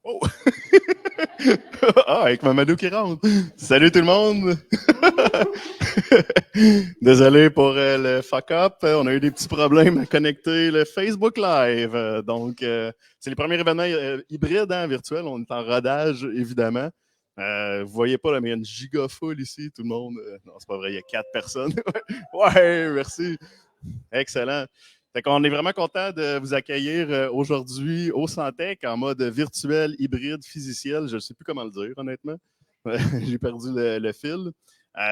Oh! Ah, avec Mamadou qui rentre. Salut tout le monde! Désolé pour le fuck-up. On a eu des petits problèmes à connecter le Facebook Live. C'est les premiers événements hybrides, hein, virtuels. On est en rodage, évidemment. Vous voyez pas, là, mais il y a une giga foule ici, tout le monde. Non, c'est pas vrai, il y a 4 personnes. Ouais, merci. Excellent. Fait qu'on est vraiment content de vous accueillir aujourd'hui au Santec en mode virtuel, hybride, physiciel. Je ne sais plus comment le dire, honnêtement. J'ai perdu le fil.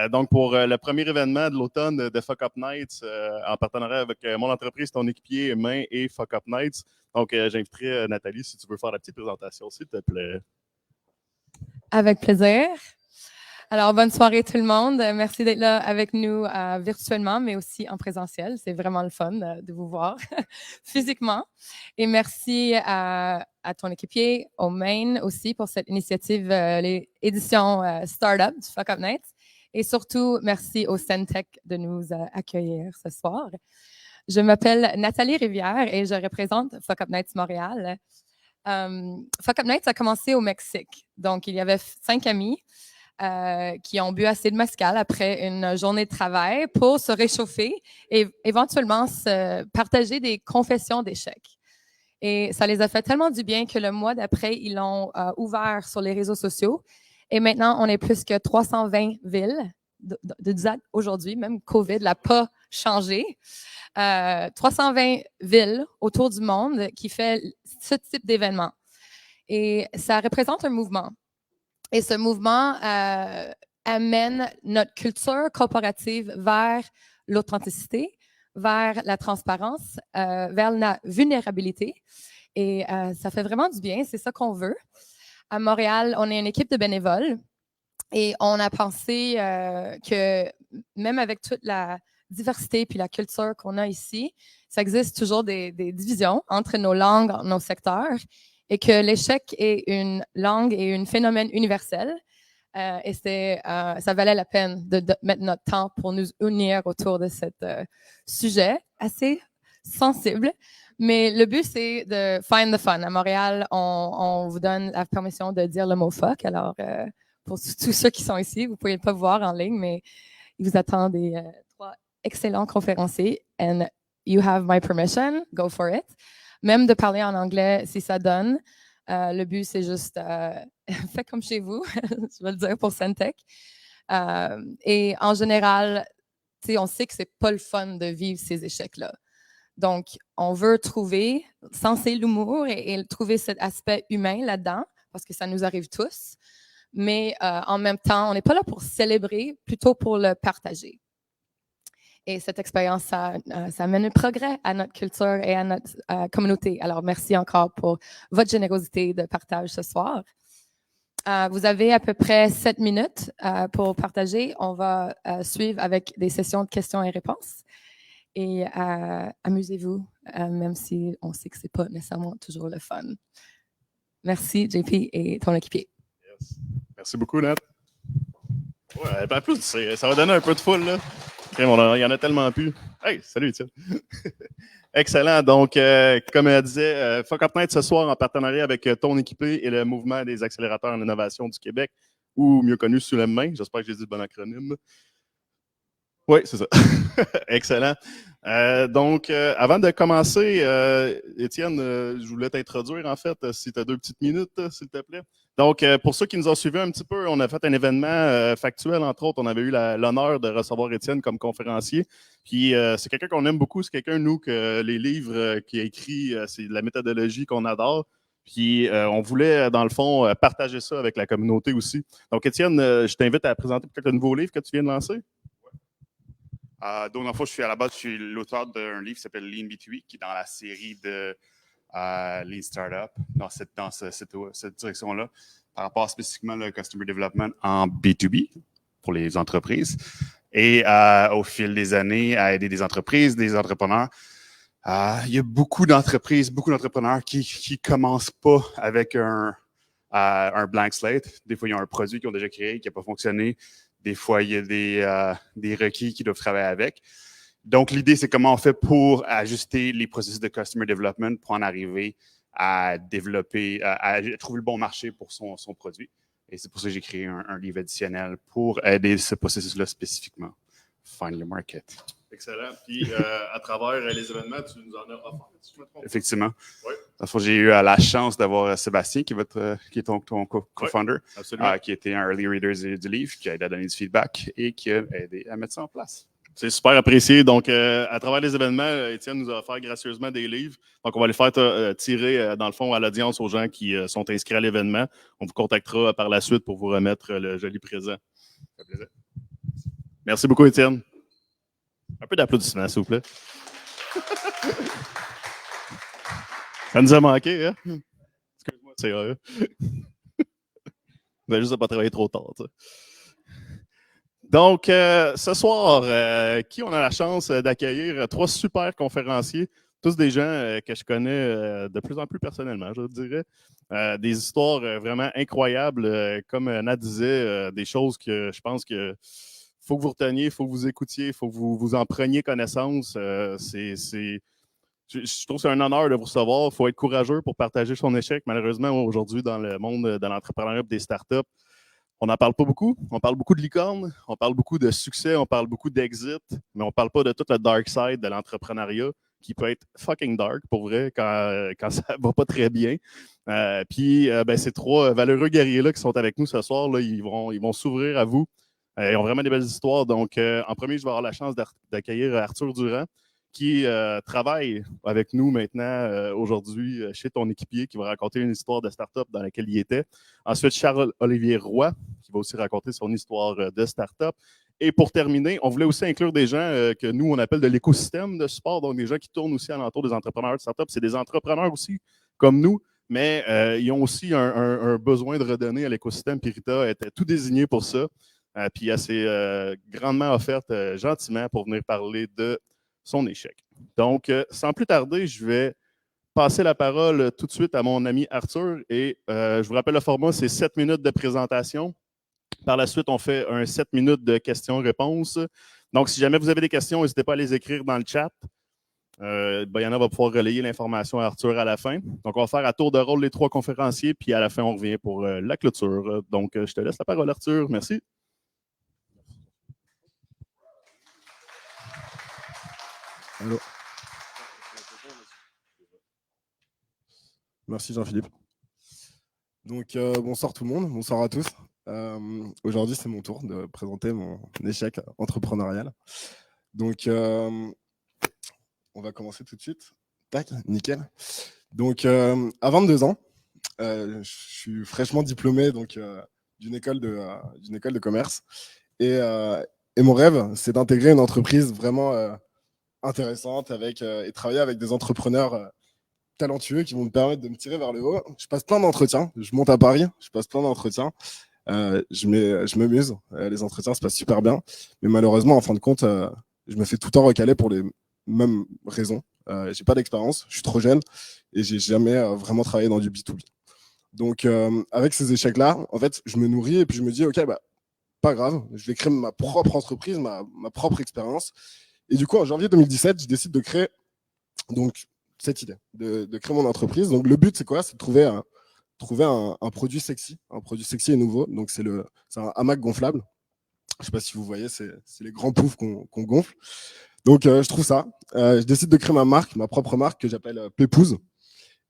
Donc, pour le premier événement de l'automne de Fuck Up Nights, en partenariat avec mon entreprise, ton équipier, Main et Fuck Up Nights. Donc, j'inviterai Nathalie, si tu veux faire la petite présentation, s'il te plaît. Avec plaisir. Alors, bonne soirée tout le monde. Merci d'être là avec nous virtuellement, mais aussi en présentiel. C'est vraiment le fun de vous voir physiquement. Et merci à ton équipier, au Main aussi, pour cette initiative, les éditions Startup du Fuck Up Nights. Et surtout, merci au Centec de nous accueillir ce soir. Je m'appelle Nathalie Rivière et je représente Fuck Up Nights Montréal. Fuck Up Nights a commencé au Mexique. Donc, il y avait 5 amis qui ont bu assez de mezcal après une journée de travail pour se réchauffer et éventuellement se partager des confessions d'échecs. Et ça les a fait tellement du bien que le mois d'après, ils l'ont ouvert sur les réseaux sociaux. Et maintenant, on est plus que 320 villes de aujourd'hui, même COVID l'a pas changé. 320 villes autour du monde qui fait ce type d'événement. Et ça représente un mouvement. Et ce mouvement amène notre culture corporative vers l'authenticité, vers la transparence, vers la vulnérabilité. Et ça fait vraiment du bien, c'est ça qu'on veut. À Montréal, on est une équipe de bénévoles et on a pensé que même avec toute la diversité puis la culture qu'on a ici, ça existe toujours des divisions entre nos langues, nos secteurs, et que l'échec est une langue et un phénomène universel. Et ça valait la peine de mettre notre temps pour nous unir autour de ce sujet assez sensible. Mais le but, c'est de find the fun. À Montréal, on vous donne la permission de dire le mot fuck. Alors, pour tous ceux qui sont ici, vous ne pouvez pas voir en ligne, mais il vous attend des 3 excellents conférenciers. And you have my permission, go for it. Même de parler en anglais, si ça donne. Le but, c'est juste faites comme chez vous, je vais le dire pour Centec. Et en général, on sait que c'est pas le fun de vivre ces échecs-là. Donc, on veut trouver, senser l'humour et trouver cet aspect humain là-dedans, parce que ça nous arrive tous. Mais en même temps, on n'est pas là pour célébrer, plutôt pour le partager. Et cette expérience, ça amène un progrès à notre culture et à notre communauté. Alors, merci encore pour votre générosité de partage ce soir. Vous avez à peu près 7 minutes pour partager. On va suivre avec des sessions de questions et réponses. Et amusez-vous, même si on sait que c'est pas nécessairement toujours le fun. Merci, JP et ton équipier. Yes. Merci beaucoup, Nat. Ouais, en plus, ça va donner un peu de foule, là. Il y en a tellement plus. Hey, salut, Étienne. Excellent. Donc, comme elle disait, Fuck Up Night ce soir en partenariat avec ton équipé et le mouvement des accélérateurs en innovation du Québec, ou mieux connu sous la main. J'espère que j'ai dit le bon acronyme. Oui, c'est ça. Excellent. Avant de commencer, Étienne, je voulais t'introduire, en fait, si tu as 2 petites minutes, s'il te plaît. Donc, pour ceux qui nous ont suivis un petit peu, on a fait un événement factuel, entre autres. On avait eu l'honneur de recevoir Étienne comme conférencier. Puis, c'est quelqu'un qu'on aime beaucoup. C'est quelqu'un, nous, que les livres qu'il a écrits, c'est de la méthodologie qu'on adore. Puis, on voulait, dans le fond, partager ça avec la communauté aussi. Donc, Étienne, je t'invite à présenter peut-être le nouveau livre que tu viens de lancer. Donc, dans le fond, je suis l'auteur d'un livre qui s'appelle Lean B2B, qui est dans la série de Lean Startup, dans cette direction-là, par rapport spécifiquement au Customer Development en B2B pour les entreprises. Et au fil des années, à aider des entreprises, des entrepreneurs. Il y a beaucoup d'entrepreneurs qui commencent pas avec un blank slate. Des fois, ils ont un produit qu'ils ont déjà créé, qui n'a pas fonctionné. Des fois, il y a des requis qu'ils doivent travailler avec. Donc, l'idée, c'est comment on fait pour ajuster les processus de Customer Development pour en arriver à développer, à trouver le bon marché pour son produit. Et c'est pour ça que j'ai créé un livre additionnel pour aider ce processus-là spécifiquement. Find your market. Excellent. Puis, à travers les événements, tu nous en as offert, si je me trompe. Effectivement. Oui. J'ai eu la chance d'avoir Sébastien, qui est ton co-founder, qui était un early reader du livre, qui a aidé à donner du feedback et qui a aidé à mettre ça en place. C'est super apprécié. Donc, à travers les événements, Étienne nous a offert gracieusement des livres. Donc, on va les faire tirer, dans le fond, à l'audience aux gens qui sont inscrits à l'événement. On vous contactera par la suite pour vous remettre le joli présent. Ça fait plaisir. Merci beaucoup, Étienne. Un peu d'applaudissements, s'il vous plaît. Ça nous a manqué, hein? Excuse-moi, c'est vrai. Vous avez juste à pas travailler trop tard, tu sais. Donc, ce soir, qui on a la chance d'accueillir? 3 super conférenciers, tous des gens que je connais de plus en plus personnellement, je dirais. Des histoires vraiment incroyables, comme Nat disait, des choses que je pense que faut que vous reteniez, il faut que vous écoutiez, il faut que vous en preniez connaissance. Je trouve que c'est un honneur de vous recevoir. Il faut être courageux pour partager son échec. Malheureusement, aujourd'hui, dans le monde de l'entrepreneuriat et des startups, on n'en parle pas beaucoup. On parle beaucoup de licorne, on parle beaucoup de succès, on parle beaucoup d'exit, mais on ne parle pas de tout le dark side de l'entrepreneuriat qui peut être fucking dark, pour vrai, quand ça va pas très bien. Puis, ces 3 valeureux guerriers-là qui sont avec nous ce soir, là, ils vont s'ouvrir à vous. Ils ont vraiment des belles histoires. Donc, en premier, je vais avoir la chance d'accueillir Arthur Durand, qui travaille avec nous maintenant, aujourd'hui, chez ton équipier, qui va raconter une histoire de start-up dans laquelle il était. Ensuite, Charles-Olivier Roy, qui va aussi raconter son histoire de start-up. Et pour terminer, on voulait aussi inclure des gens que nous, on appelle de l'écosystème de support, donc des gens qui tournent aussi alentour des entrepreneurs de start-up. C'est des entrepreneurs aussi, comme nous, mais ils ont aussi un besoin de redonner à l'écosystème. Puis Rita était tout désignée pour ça. Puis elle s'est grandement offerte gentiment pour venir parler de son échec. Donc, sans plus tarder, je vais passer la parole tout de suite à mon ami Arthur. Et je vous rappelle le format, c'est 7 minutes de présentation. Par la suite, on fait un 7 minutes de questions-réponses. Donc, si jamais vous avez des questions, n'hésitez pas à les écrire dans le chat. Yana va pouvoir relayer l'information à Arthur à la fin. Donc, on va faire à tour de rôle les 3 conférenciers, puis à la fin, on revient pour la clôture. Donc, je te laisse la parole, Arthur. Merci. Allô. Merci Jean-Philippe. Donc bonsoir tout le monde, bonsoir à tous. Aujourd'hui c'est mon tour de présenter mon échec entrepreneurial. Donc on va commencer tout de suite. Tac, nickel. Donc à 22 ans, je suis fraîchement diplômé donc d'une école de commerce et mon rêve c'est d'intégrer une entreprise vraiment intéressante et travailler avec des entrepreneurs talentueux qui vont me permettre de me tirer vers le haut. Je passe plein d'entretiens. Je monte à Paris, je passe plein d'entretiens. Je m'amuse. Les entretiens se passent super bien. Mais malheureusement, en fin de compte, je me fais tout le temps recaler pour les mêmes raisons. J'ai pas d'expérience, je suis trop jeune et j'ai jamais vraiment travaillé dans du B2B. Donc, avec ces échecs-là, en fait, je me nourris et puis je me dis, OK, pas grave, je vais créer ma propre entreprise, ma propre expérience. Et du coup, en janvier 2017, je décide de créer donc, cette idée, de créer mon entreprise. Donc, le but, c'est quoi? C'est de trouver un produit sexy et nouveau. Donc, c'est un hamac gonflable. Je ne sais pas si vous voyez, c'est les grands poufs qu'on gonfle. Donc, je trouve ça. Je décide de créer ma propre marque que j'appelle Pépouze.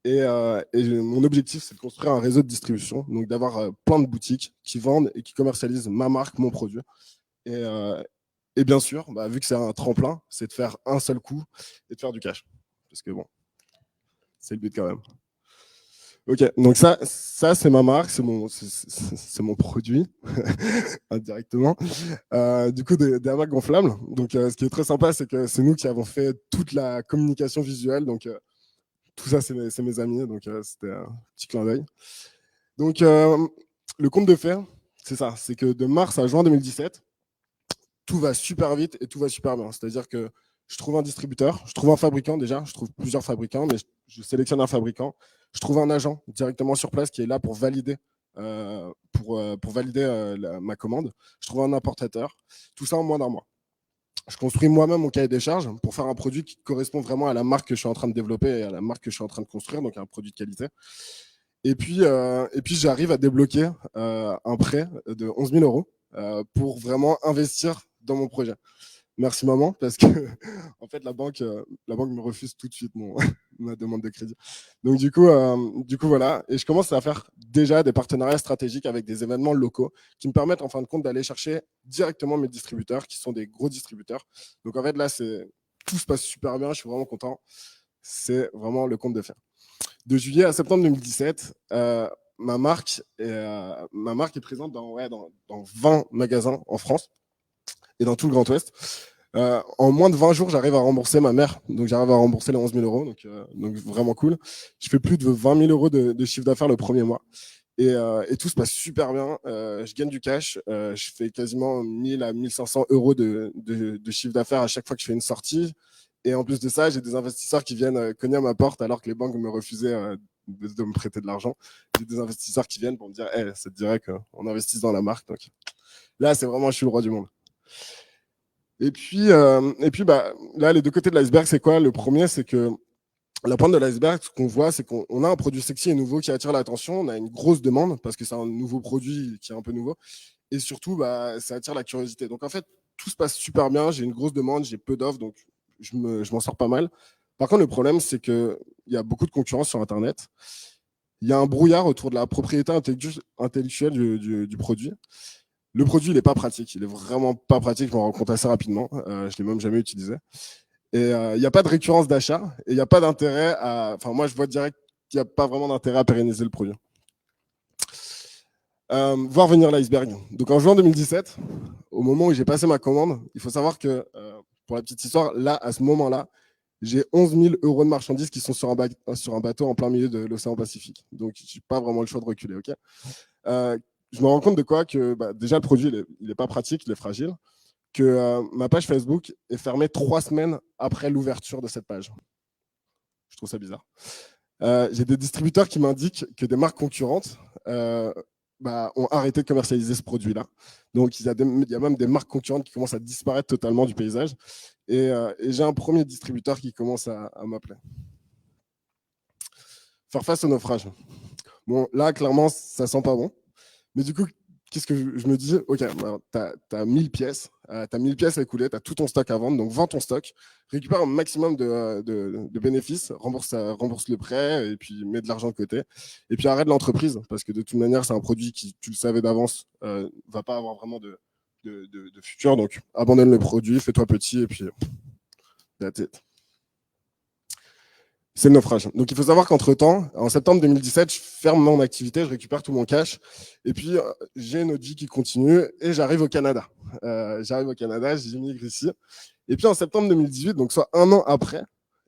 Et mon objectif, c'est de construire un réseau de distribution, donc d'avoir plein de boutiques qui vendent et qui commercialisent ma marque, mon produit. Et bien sûr, vu que c'est un tremplin, c'est de faire un seul coup et de faire du cash. Parce que bon, c'est le but quand même. Ok, donc ça c'est ma marque, c'est mon produit indirectement. Du coup, des hamacs gonflables. Donc, ce qui est très sympa, c'est que c'est nous qui avons fait toute la communication visuelle. Donc, tout ça, c'est mes amis. Donc, c'était un petit clin d'œil. Donc, le conte de fer, c'est ça. C'est que de mars à juin 2017, tout va super vite et tout va super bien. C'est-à-dire que je trouve un distributeur, je trouve un fabricant déjà, je trouve plusieurs fabricants, mais je sélectionne un fabricant. Je trouve un agent directement sur place qui est là pour valider, ma commande. Je trouve un importateur. Tout ça en moins d'un mois. je construis moi-même mon cahier des charges pour faire un produit qui correspond vraiment à la marque que je suis en train de développer et à la marque que je suis en train de construire, donc un produit de qualité. Et puis j'arrive à débloquer un prêt de 11 000 euros pour vraiment investir dans mon projet. Merci maman, parce que en fait la banque me refuse tout de suite ma demande de crédit. Donc du coup voilà, et je commence à faire déjà des partenariats stratégiques avec des événements locaux qui me permettent en fin de compte d'aller chercher directement mes distributeurs, qui sont des gros distributeurs. Donc en fait là tout se passe super bien, je suis vraiment content. C'est vraiment le conte de fer. De juillet à septembre 2017, ma marque est présente dans 20 magasins en France et dans tout le Grand Ouest. En moins de 20 jours, j'arrive à rembourser ma mère. Donc, j'arrive à rembourser les 11 000 euros. Donc vraiment cool. Je fais plus de 20 000 euros de chiffre d'affaires le premier mois. Et tout se passe super bien. Je gagne du cash. Je fais quasiment 1000 à 1500 euros de chiffre d'affaires à chaque fois que je fais une sortie. Et en plus de ça, j'ai des investisseurs qui viennent cogner à ma porte alors que les banques me refusaient de me prêter de l'argent. J'ai des investisseurs qui viennent pour me dire hey, ça te dirait qu'on investisse dans la marque. Donc là, c'est vraiment, je suis le roi du monde. Et puis bah, là, les deux côtés de l'iceberg, c'est quoi? Le premier, c'est que la pointe de l'iceberg, ce qu'on voit, c'est qu'on a un produit sexy et nouveau qui attire l'attention. On a une grosse demande parce que c'est un nouveau produit qui est un peu nouveau. Et surtout, bah, ça attire la curiosité. Donc, en fait, tout se passe super bien. J'ai une grosse demande, j'ai peu d'offres, donc je m'en sors pas mal. Par contre, le problème, c'est qu'il y a beaucoup de concurrence sur Internet. Il y a un brouillard autour de la propriété intellectuelle du produit. Le produit, il n'est pas pratique. Il est vraiment pas pratique. Je m'en rends compte assez rapidement. Je l'ai même jamais utilisé. Et il n'y a pas de récurrence d'achat. Et il n'y a pas d'intérêt à... Enfin, moi, je vois direct qu'il n'y a pas vraiment d'intérêt à pérenniser le produit. Voir venir l'iceberg. Donc, en juin 2017, au moment où j'ai passé ma commande, il faut savoir que, pour la petite histoire, là, à ce moment-là, j'ai 11 000 euros de marchandises qui sont sur un bateau en plein milieu de l'océan Pacifique. Donc, je n'ai pas vraiment le choix de reculer. Okay, je me rends compte de quoi que bah, déjà, le produit, il n'est pas pratique, il est fragile. Que ma page Facebook est fermée 3 semaines après l'ouverture de cette page. Je trouve ça bizarre. J'ai des distributeurs qui m'indiquent que des marques concurrentes ont arrêté de commercialiser ce produit-là. Donc, il y a même des marques concurrentes qui commencent à disparaître totalement du paysage. Et j'ai un premier distributeur qui commence à m'appeler. Faire face au naufrage. Bon, là, clairement, ça sent pas bon. Mais du coup, qu'est-ce que je me dis? Ok, tu as 1000 pièces. Tu as 1000 pièces à écouler, tu as tout ton stock à vendre. Donc, vends ton stock, récupère un maximum de bénéfices, rembourse le prêt et puis mets de l'argent de côté. Et puis, arrête l'entreprise parce que de toute manière, c'est un produit qui, tu le savais d'avance, va pas avoir vraiment de futur. Donc, abandonne le produit, fais-toi petit et puis that's it. C'est le naufrage. Donc, il faut savoir qu'entre-temps, en septembre 2017, je ferme mon activité, je récupère tout mon cash. Et puis, j'ai une autre vie qui continue et j'arrive au Canada. J'immigre ici. Et puis, en septembre 2018, donc soit un an après,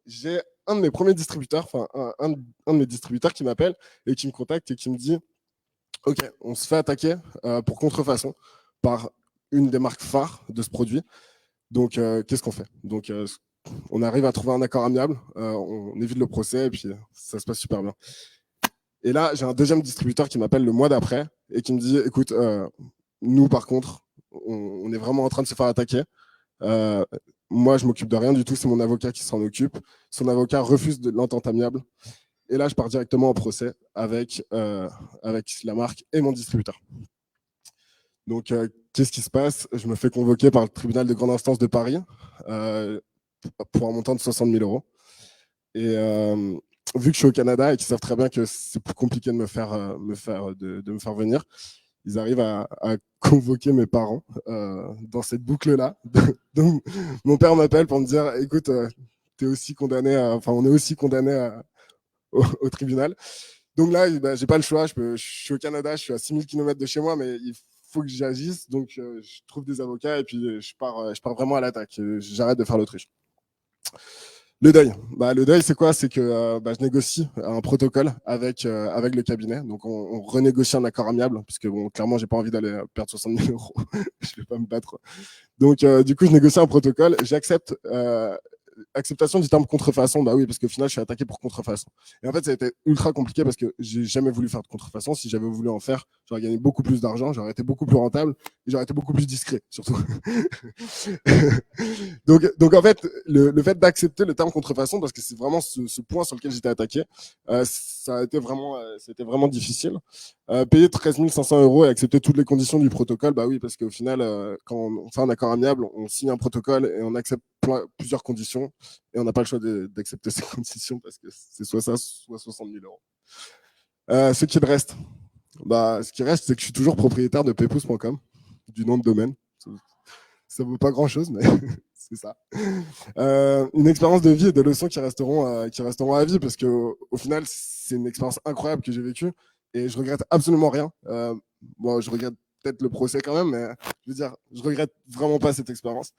j'ai un de mes premiers distributeurs, enfin, un de mes distributeurs qui m'appelle et qui me contacte et qui me dit « Ok, on se fait attaquer pour contrefaçon par une des marques phares de ce produit. Donc, qu'est-ce qu'on fait ?» Donc, on arrive à trouver un accord amiable, on évite le procès et puis ça se passe super bien. Et là, j'ai un deuxième distributeur qui m'appelle le mois d'après et qui me dit écoute, nous par contre, on est vraiment en train de se faire attaquer. Moi, je m'occupe de rien du tout, c'est mon avocat qui s'en occupe. Son avocat refuse de l'entente amiable. Et là, je pars directement en procès avec la marque et mon distributeur. Donc, qu'est-ce qui se passe? Je me fais convoquer par le tribunal de grande instance de Paris pour un montant de 60 000 euros. Et vu que je suis au Canada et qu'ils savent très bien que c'est plus compliqué de me faire venir, ils arrivent à convoquer mes parents dans cette boucle-là. Donc, mon père m'appelle pour me dire écoute, on est aussi condamné au tribunal. Donc là, bah, j'ai pas le choix. Je suis au Canada, je suis à 6000 km de chez moi, mais il faut que j'agisse. Donc, je trouve des avocats et puis je pars vraiment à l'attaque. J'arrête de faire l'autruche. Le deuil. Le deuil, c'est quoi? C'est que je négocie un protocole avec le cabinet. Donc, on renégocie un accord amiable, parce que bon, clairement, j'ai pas envie d'aller perdre 60 000 euros. Je vais pas me battre. Donc, du coup, je négocie un protocole. J'accepte acceptation du terme contrefaçon, bah oui, parce qu'au final, je suis attaqué pour contrefaçon. Et en fait, ça a été ultra compliqué parce que j'ai jamais voulu faire de contrefaçon. Si j'avais voulu en faire, j'aurais gagné beaucoup plus d'argent, j'aurais été beaucoup plus rentable et j'aurais été beaucoup plus discret, surtout. donc en fait, le fait d'accepter le terme contrefaçon, parce que c'est vraiment ce point sur lequel j'étais attaqué, c'était vraiment difficile. Payer 13 500 € et accepter toutes les conditions du protocole, bah oui, parce qu'au final, quand on fait un accord amiable, on signe un protocole et on accepte plusieurs conditions et on n'a pas le choix d'accepter ces conditions parce que c'est soit ça, soit 60 000 €. Ce qu'il reste, ce qui reste, c'est que je suis toujours propriétaire de paypouce.com, du nom de domaine. Ça vaut pas grand-chose, mais c'est ça. Une expérience de vie et des leçons qui resteront à vie parce que au final, c'est une expérience incroyable que j'ai vécue et je regrette absolument rien. Je regrette peut-être le procès quand même, mais je veux dire, je regrette vraiment pas cette expérience.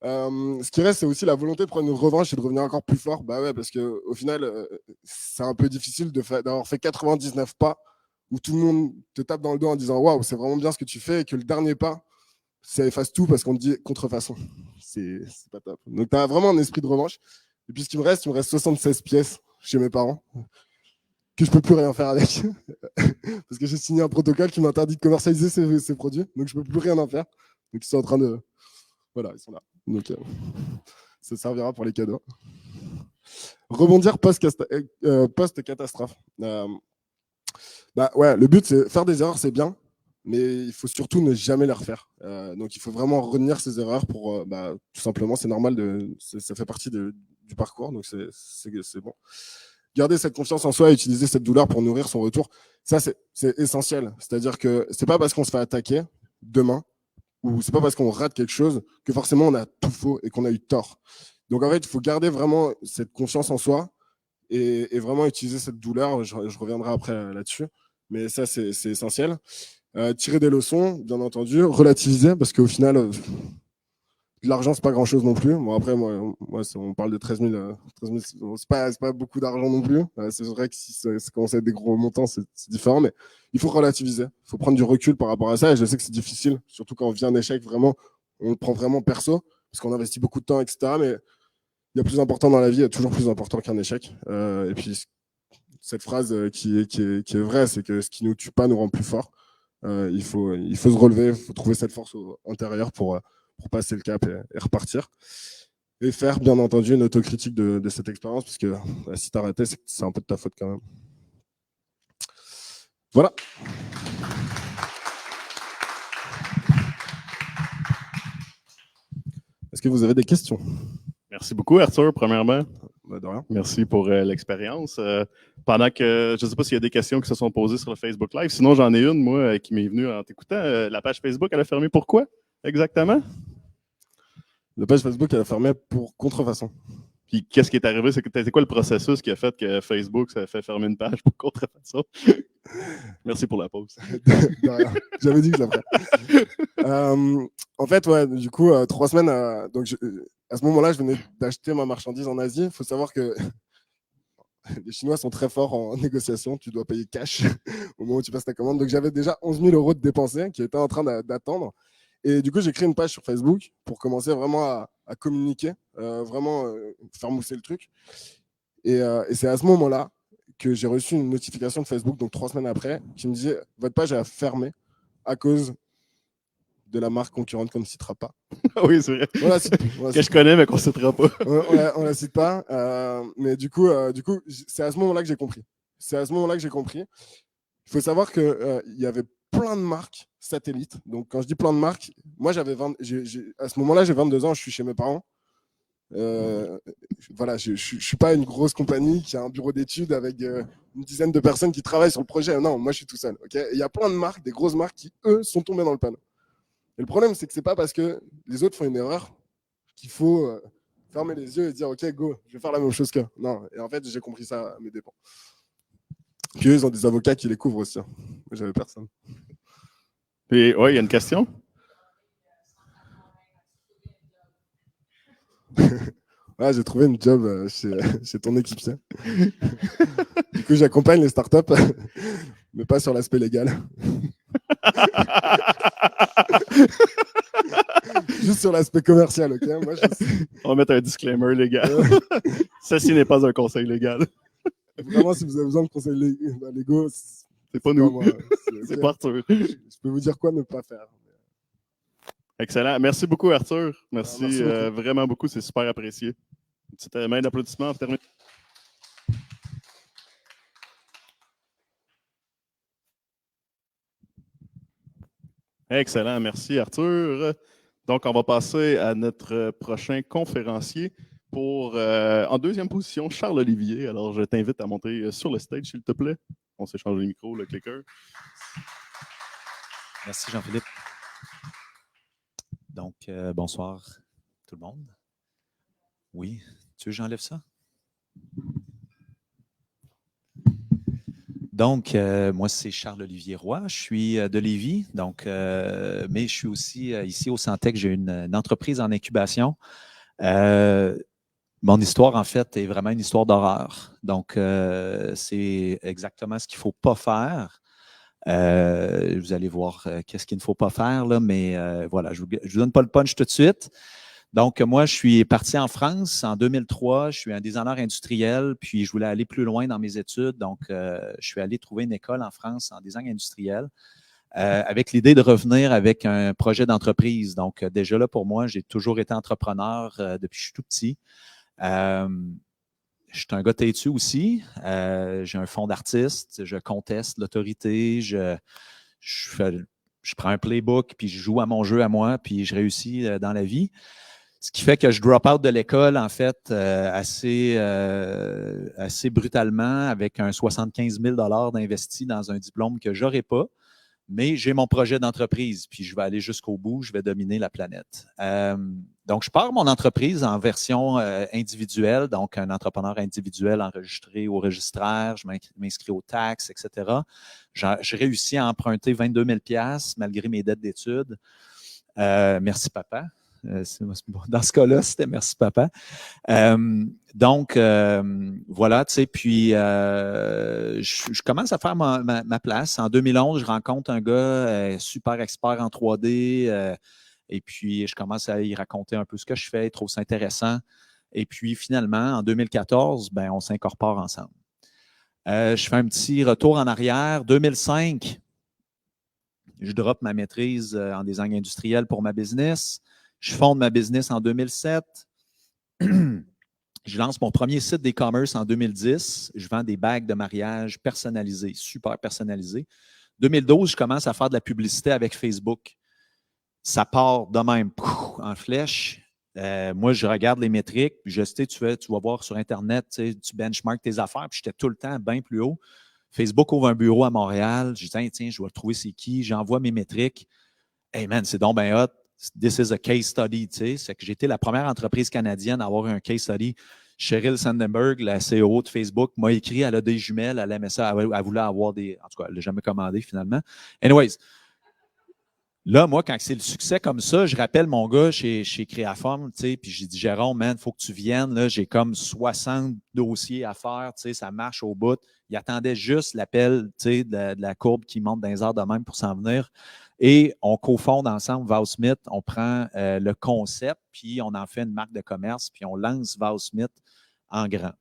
Ce qui reste, c'est aussi la volonté de prendre une revanche et de revenir encore plus fort. Bah ouais, parce que au final, c'est un peu difficile d'avoir fait 99 pas où tout le monde te tape dans le dos en disant waouh, c'est vraiment bien ce que tu fais et que le dernier pas, ça efface tout parce qu'on te dit contrefaçon. C'est pas top. Donc, tu as vraiment un esprit de revanche. Et puis, ce qui me reste, il me reste 76 pièces chez mes parents que je peux plus rien faire avec parce que j'ai signé un protocole qui m'interdit de commercialiser ces produits. Donc, je peux plus rien en faire. Donc, ils sont en train de... Voilà, ils sont là. Donc, ça servira pour les cadeaux. Rebondir post-catastrophe. Ouais, le but, c'est faire des erreurs, c'est bien. Mais il faut surtout ne jamais les refaire. Donc, il faut vraiment retenir ces erreurs pour, tout simplement, c'est normal, ça fait partie du parcours, donc c'est bon. Garder cette confiance en soi et utiliser cette douleur pour nourrir son retour, ça, c'est essentiel. C'est-à-dire que c'est pas parce qu'on se fait attaquer demain ou c'est pas parce qu'on rate quelque chose que forcément on a tout faux et qu'on a eu tort. Donc, en fait, il faut garder vraiment cette confiance en soi et vraiment utiliser cette douleur. Je reviendrai après là-dessus, mais ça, c'est essentiel. Tirer des leçons, bien entendu, relativiser, parce qu'au final, de l'argent, c'est pas grand-chose non plus. Bon, après, moi on parle de 13 000, c'est pas beaucoup d'argent non plus. C'est vrai que si ça commence à être des gros montants, c'est différent, mais il faut relativiser. Il faut prendre du recul par rapport à ça, et je sais que c'est difficile, surtout quand on vit un échec, vraiment, on le prend vraiment perso, parce qu'on investit beaucoup de temps, etc., mais il y a plus important dans la vie, il y a toujours plus important qu'un échec. Et puis, cette phrase qui est vraie, c'est que ce qui nous tue pas nous rend plus forts. Il faut se relever, il faut trouver cette force intérieure pour passer le cap et repartir. Et faire, bien entendu, une autocritique de cette expérience, parce que si tu as arrêté, c'est un peu de ta faute quand même. Voilà. Est-ce que vous avez des questions? Merci beaucoup, Arthur, premièrement. De rien. Merci pour l'expérience. Pendant que, je ne sais pas s'il y a des questions qui se sont posées sur le Facebook Live, sinon j'en ai une, moi, qui m'est venue en t'écoutant. La page Facebook, elle a fermé pourquoi, exactement? La page Facebook, elle a fermé pour contrefaçon. Puis qu'est-ce qui est arrivé? C'est quoi le processus qui a fait que Facebook, ça a fait fermer une page pour contrefaçon? Merci pour la pause. De rien. J'avais dit que je la ferais. En fait, ouais, du coup, 3 semaines, donc à ce moment-là, je venais d'acheter ma marchandise en Asie. Il faut savoir que les Chinois sont très forts en négociation. Tu dois payer cash au moment où tu passes ta commande. Donc, j'avais déjà 11 000 € de dépensés qui étaient en train d'attendre. Et du coup, j'ai créé une page sur Facebook pour commencer vraiment à communiquer, vraiment faire mousser le truc. Et c'est à ce moment-là que j'ai reçu une notification de Facebook, donc 3 semaines après, qui me disait « Votre page a fermé à cause de la marque concurrente qu'on ne citera pas. » Oui, c'est vrai. On la cite, que je connais, mais qu'on ne citera pas. on la cite pas. Mais du coup, c'est à ce moment-là que j'ai compris. Il faut savoir qu'il y avait plein de marques satellites. Donc, quand je dis plein de marques, moi, à ce moment-là, j'ai 22 ans, je suis chez mes parents. Voilà, je suis pas une grosse compagnie qui a un bureau d'études avec une dizaine de personnes qui travaillent sur le projet. Non, moi, je suis tout seul. Il y a plein de marques, des grosses marques qui, eux, sont tombées dans le panneau. Et le problème, c'est que c'est pas parce que les autres font une erreur qu'il faut fermer les yeux et dire ok, go, je vais faire la même chose qu'eux. Non, et en fait, j'ai compris ça à mes dépens. Puis eux, ils ont des avocats qui les couvrent aussi. Moi, j'avais personne. Puis, ouais, il y a une question. Ouais, j'ai trouvé une job chez ton équipier. Du coup, j'accompagne les startups, mais pas sur l'aspect légal. Juste sur l'aspect commercial, ok? Moi, On va mettre un disclaimer légal. Ceci n'est pas un conseil légal. vraiment, si vous avez besoin de conseils légaux, C'est pas nous. moi. C'est pas Arthur. Je peux vous dire quoi ne pas faire. Excellent. Merci beaucoup, Arthur. Merci, Merci beaucoup. vraiment beaucoup. C'est super apprécié. Une petite main d'applaudissement pour terminer. Excellent. Merci, Arthur. Donc, on va passer à notre prochain conférencier pour, en deuxième position, Charles-Olivier. Alors, je t'invite à monter sur le stage, s'il te plaît. On s'échange les micros, le clicker. Merci Jean-Philippe. Donc, bonsoir tout le monde. Oui, tu veux que j'enlève ça? Donc, moi, c'est Charles-Olivier Roy. Je suis de Lévis, donc, mais je suis aussi ici au Centec. J'ai une entreprise en incubation. Mon histoire, en fait, est vraiment une histoire d'horreur. Donc, c'est exactement ce qu'il ne faut pas faire. Vous allez voir qu'est-ce qu'il ne faut pas faire, là, mais voilà, je ne vous donne pas le punch tout de suite. Donc, moi, je suis parti en France en 2003. Je suis un designer industriel, puis je voulais aller plus loin dans mes études. Donc, je suis allé trouver une école en France en design industriel avec l'idée de revenir avec un projet d'entreprise. Donc, déjà là, pour moi, j'ai toujours été entrepreneur depuis que je suis tout petit. Je suis un gars têtu aussi. J'ai un fonds d'artiste. Je conteste l'autorité. Je prends un playbook, puis je joue à mon jeu à moi, puis je réussis dans la vie. Ce qui fait que je drop out de l'école, en fait, assez brutalement, avec un 75 000 d'investi dans un diplôme que je n'aurai pas. Mais j'ai mon projet d'entreprise, puis je vais aller jusqu'au bout, je vais dominer la planète. Donc, je pars mon entreprise en version individuelle, donc un entrepreneur individuel enregistré au registraire, je m'inscris aux taxes, etc. J'ai réussi à emprunter 22 000 $ malgré mes dettes d'études. Merci, papa. Dans ce cas-là, c'était merci, papa. Donc, voilà, tu sais, puis je commence à faire ma place. En 2011, je rencontre un gars super expert en 3D et puis je commence à y raconter un peu ce que je fais, il trouve ça intéressant. Et puis finalement, en 2014, ben, on s'incorpore ensemble. Je fais un petit retour en arrière. 2005, je drop ma maîtrise en design industriel pour ma business. Je fonde ma business en 2007. Je lance mon premier site d'e-commerce en 2010. Je vends des bagues de mariage personnalisées, super personnalisées. 2012, je commence à faire de la publicité avec Facebook. Ça part de même, en flèche. Moi, je regarde les métriques. Puis tu vas voir sur Internet, tu benchmarks tes affaires. Puis j'étais tout le temps bien plus haut. Facebook ouvre un bureau à Montréal. Je dis, tiens, je vais trouver c'est qui. J'envoie mes métriques. Hey man, c'est donc bien hot. This is a case study, tu sais. C'est que j'ai été la première entreprise canadienne à avoir un case study. Sheryl Sandberg, la CEO de Facebook, m'a écrit, elle a des jumelles, elle aimait ça, elle voulait avoir des... En tout cas, elle ne l'a jamais commandé finalement. Anyways, là, moi, quand c'est le succès comme ça, je rappelle mon gars chez Créaform, tu sais, puis j'ai dit, Jérôme, man, il faut que tu viennes, là, j'ai comme 60 dossiers à faire, tu sais, ça marche au bout. Il attendait juste l'appel, tu sais, de la courbe qui monte dans les heures de même pour s'en venir. Et on cofonde ensemble VowSmith, on prend le concept, puis on en fait une marque de commerce, puis on lance VowSmith en grand.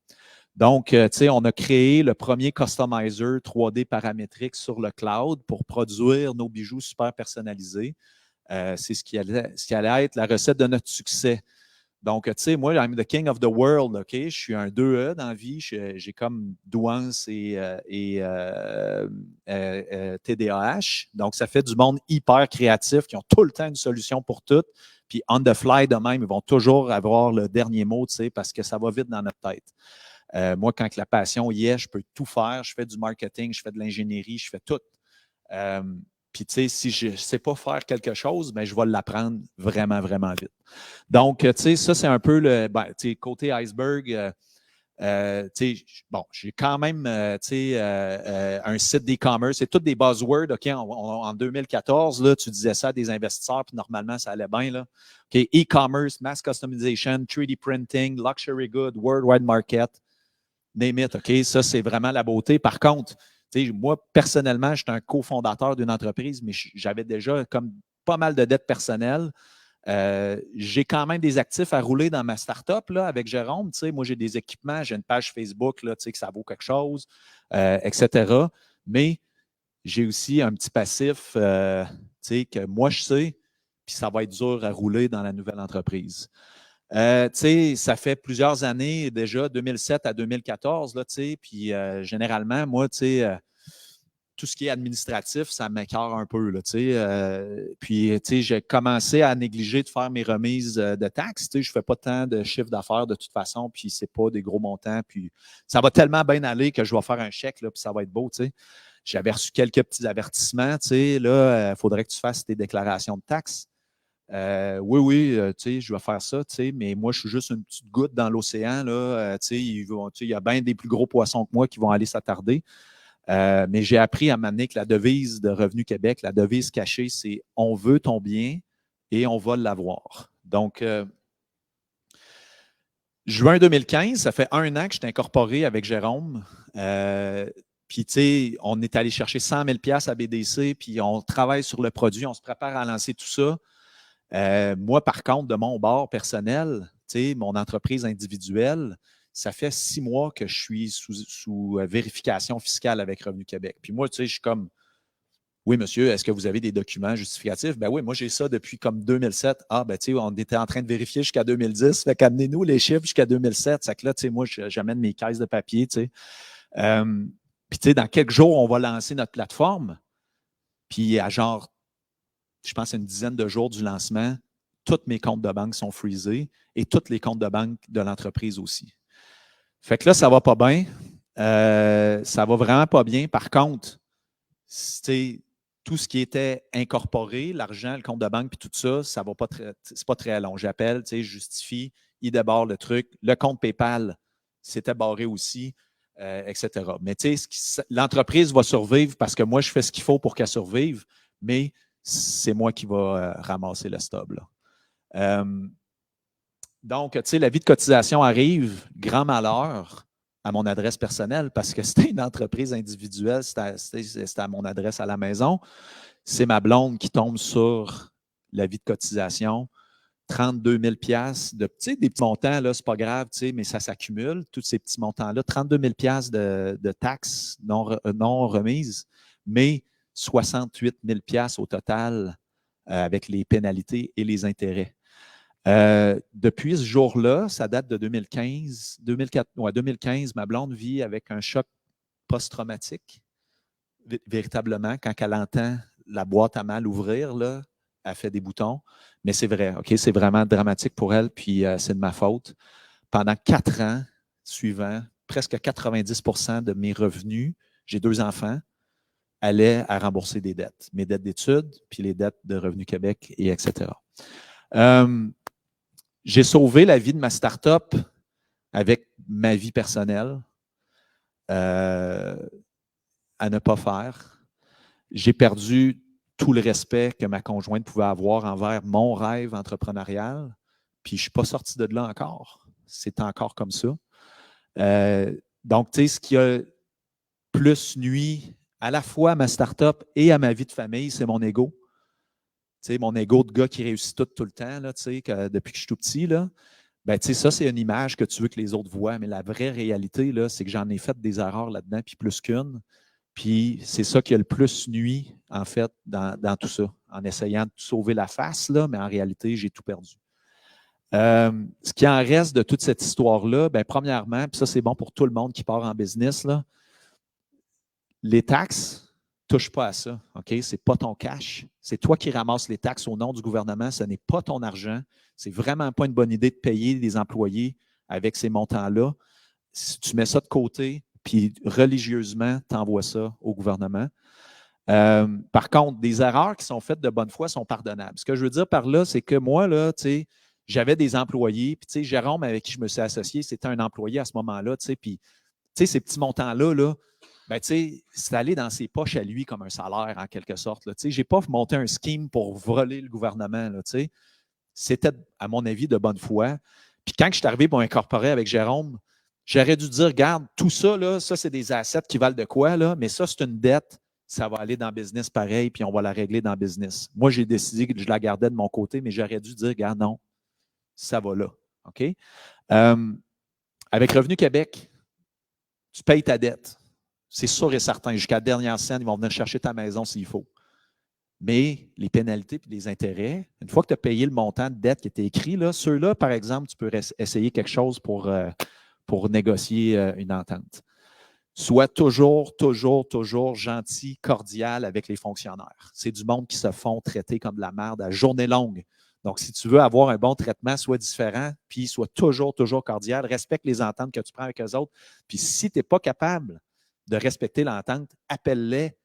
Donc, tu sais, on a créé le premier customizer 3D paramétrique sur le cloud pour produire nos bijoux super personnalisés. C'est ce qui allait être la recette de notre succès. Donc, tu sais, moi, I'm the king of the world, OK? Je suis un 2E dans la vie. J'ai comme douance et TDAH. Donc, ça fait du monde hyper créatif qui ont tout le temps une solution pour tout. Puis, on the fly de même, ils vont toujours avoir le dernier mot, tu sais, parce que ça va vite dans notre tête. Moi, quand la passion y est, je peux tout faire. Je fais du marketing, je fais de l'ingénierie, je fais tout. Puis, tu sais, si je ne sais pas faire quelque chose, bien, je vais l'apprendre vraiment, vraiment vite. Donc, tu sais, ça, c'est un peu le côté iceberg. Bon, j'ai quand même un site d'e-commerce. C'est tous des buzzwords. OK, en 2014, là, tu disais ça à des investisseurs, puis normalement, ça allait bien. Là. OK, e-commerce, mass customization, 3D printing, luxury good, worldwide market, name it. OK, ça, c'est vraiment la beauté. Par contre, moi, personnellement, j'étais un cofondateur d'une entreprise, mais j'avais déjà comme pas mal de dettes personnelles. J'ai quand même des actifs à rouler dans ma start-up là, avec Jérôme. Moi, j'ai des équipements, j'ai une page Facebook là, que ça vaut quelque chose, etc. Mais j'ai aussi un petit passif que moi, je sais, puis ça va être dur à rouler dans la nouvelle entreprise. Ça fait plusieurs années déjà, 2007 à 2014, là, puis généralement, moi, tout ce qui est administratif, ça m'écœure un peu. Là, puis, j'ai commencé à négliger de faire mes remises de taxes. Je ne fais pas tant de chiffre d'affaires de toute façon, puis ce n'est pas des gros montants. Puis, ça va tellement bien aller que je vais faire un chèque, là, puis ça va être beau. J'avais reçu quelques petits avertissements. Là, il faudrait que tu fasses tes déclarations de taxes. Oui, je vais faire ça, mais moi, je suis juste une petite goutte dans l'océan. Là, il y a bien des plus gros poissons que moi qui vont aller s'attarder. Mais j'ai appris à m'amener que la devise de Revenu Québec, la devise cachée, c'est « on veut ton bien et on va l'avoir ». Donc, juin 2015, ça fait 1 an que je suis incorporé avec Jérôme. Puis, on est allé chercher 100 000 $ à BDC, puis on travaille sur le produit, on se prépare à lancer tout ça. Moi, par contre, de mon bord personnel, mon entreprise individuelle, ça fait 6 mois que je suis sous vérification fiscale avec Revenu Québec. Puis moi, je suis comme, oui, monsieur, est-ce que vous avez des documents justificatifs? Ben oui, moi, j'ai ça depuis comme 2007. Ah, ben, on était en train de vérifier jusqu'à 2010. Fait qu'amenez-nous les chiffres jusqu'à 2007. C'est que là, moi, j'amène mes caisses de papier, Puis, dans quelques jours, on va lancer notre plateforme. Puis, à genre, je pense, une dizaine de jours du lancement, tous mes comptes de banque sont freezés et tous les comptes de banque de l'entreprise aussi. Fait que là, ça ne va pas bien. Ça va vraiment pas bien. Par contre, tout ce qui était incorporé, l'argent, le compte de banque, puis tout ça, ça va pas c'est pas très long. J'appelle, je justifie, il débarre le truc. Le compte PayPal, c'était barré aussi, etc. Mais l'entreprise va survivre parce que moi, je fais ce qu'il faut pour qu'elle survive, mais c'est moi qui va ramasser le stub. Là. Donc, la vie de cotisation arrive, grand malheur, à mon adresse personnelle parce que c'était une entreprise individuelle, c'était à mon adresse à la maison. C'est ma blonde qui tombe sur la vie de cotisation. 32 000 $ des petits montants, ce n'est pas grave, mais ça s'accumule, tous ces petits montants-là. 32 000 $ de taxes non remises, mais 68 000 $ au total avec les pénalités et les intérêts. Depuis ce jour-là, ça date de 2015, 2015, ma blonde vit avec un choc post-traumatique, véritablement, quand elle entend la boîte à mal ouvrir, là, elle fait des boutons, mais c'est vrai, OK, c'est vraiment dramatique pour elle, puis c'est de ma faute. Pendant 4 ans suivants, presque 90 % de mes revenus, j'ai 2 enfants, allaient à rembourser des dettes, mes dettes d'études, puis les dettes de Revenu Québec, et etc. J'ai sauvé la vie de ma start-up avec ma vie personnelle à ne pas faire. J'ai perdu tout le respect que ma conjointe pouvait avoir envers mon rêve entrepreneurial, puis je ne suis pas sorti de là encore. C'est encore comme ça. Donc, ce qui a plus nuit à la fois à ma start-up et à ma vie de famille, c'est mon ego. Mon ego de gars qui réussit tout le temps, là, depuis que je suis tout petit, là, ça, c'est une image que tu veux que les autres voient, mais la vraie réalité, là, c'est que j'en ai fait des erreurs là-dedans, puis plus qu'une. Puis c'est ça qui a le plus nuit, en fait, dans tout ça, en essayant de sauver la face, là, mais en réalité, j'ai tout perdu. Ce qui en reste de toute cette histoire-là, premièrement, puis ça, c'est bon pour tout le monde qui part en business, là, les taxes, touche pas à ça, OK? Ce n'est pas ton cash. C'est toi qui ramasses les taxes au nom du gouvernement. Ce n'est pas ton argent. C'est vraiment pas une bonne idée de payer des employés avec ces montants-là. Si tu mets ça de côté, puis religieusement, tu envoies ça au gouvernement. Par contre, des erreurs qui sont faites de bonne foi sont pardonnables. Ce que je veux dire par là, c'est que moi, là, j'avais des employés, puis Jérôme, avec qui je me suis associé, c'était un employé à ce moment-là, puis ces petits montants-là, là, c'est allé dans ses poches à lui comme un salaire, en quelque sorte. Je n'ai pas monté un scheme pour voler le gouvernement. C'était, à mon avis, de bonne foi. Puis quand je suis arrivé pour incorporer avec Jérôme, j'aurais dû dire, regarde, tout ça, là, ça, c'est des assets qui valent de quoi, là, mais ça, c'est une dette. ça va aller dans le business pareil, puis on va la régler dans le business. Moi, j'ai décidé que je la gardais de mon côté, mais j'aurais dû dire, regarde, non, ça va là. OK? Avec Revenu Québec, tu payes ta dette. C'est sûr et certain. Jusqu'à la dernière scène, ils vont venir chercher ta maison s'il faut. Mais les pénalités et les intérêts, une fois que tu as payé le montant de dette qui était écrit, là, ceux-là, par exemple, tu peux essayer quelque chose pour négocier une entente. Sois toujours gentil, cordial avec les fonctionnaires. C'est du monde qui se font traiter comme de la merde à journée longue. Donc, si tu veux avoir un bon traitement, sois différent, puis sois toujours cordial. Respecte les ententes que tu prends avec eux autres. Puis si tu n'es pas capable de respecter l'entente, appelle-les,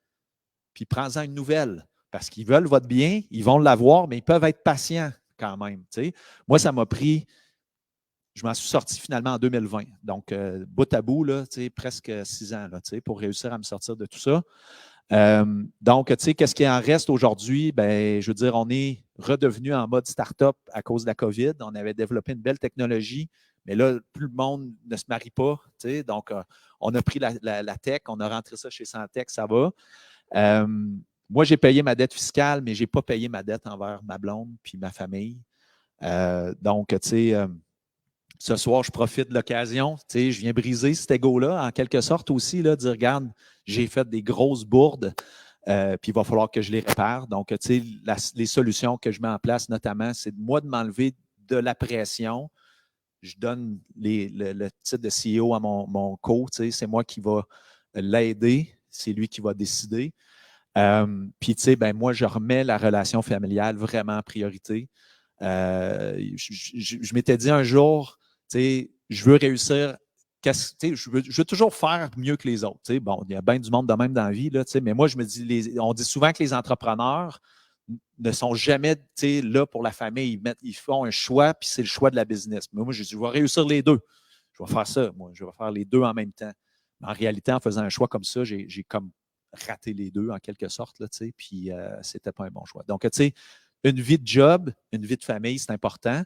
puis prends-en une nouvelle. Parce qu'ils veulent votre bien, ils vont l'avoir, mais ils peuvent être patients quand même. T'sais. Moi, ça m'a pris, je m'en suis sorti finalement en 2020. Donc, bout à bout, là, presque 6 ans là, pour réussir à me sortir de tout ça. Donc, qu'est-ce qui en reste aujourd'hui? Ben, je veux dire, on est redevenu en mode start-up à cause de la COVID. On avait développé une belle technologie, mais là, plus le monde ne se marie pas. Donc, on a pris la tech, on a rentré ça chez Santec, ça va. Moi, j'ai payé ma dette fiscale, mais je n'ai pas payé ma dette envers ma blonde puis ma famille. Donc, tu sais, ce soir, je profite de l'occasion. Tu sais, je viens briser cet ego-là, en quelque sorte aussi, là, dire, regarde, j'ai fait des grosses bourdes, puis il va falloir que je les répare. Donc, tu sais, les solutions que je mets en place, notamment, c'est moi de m'enlever de la pression. Je donne le titre de CEO à mon co. Tu sais, c'est moi qui va l'aider. C'est lui qui va décider. Puis, tu sais, ben, moi, je remets la relation familiale vraiment en priorité. Je m'étais dit un jour, tu sais, je veux réussir, je veux toujours faire mieux que les autres. Tu sais. Bon, il y a bien du monde de même dans la vie, là, tu sais, mais moi, je me dis, on dit souvent que les entrepreneurs ne sont jamais là pour la famille. Ils font un choix, puis c'est le choix de la business. Mais moi, je dis, je vais réussir les deux. Je vais faire ça, moi. Je vais faire les deux en même temps. Mais en réalité, en faisant un choix comme ça, j'ai comme raté les deux en quelque sorte, là, puis c'était pas un bon choix. Donc, tu sais, une vie de job, une vie de famille, c'est important.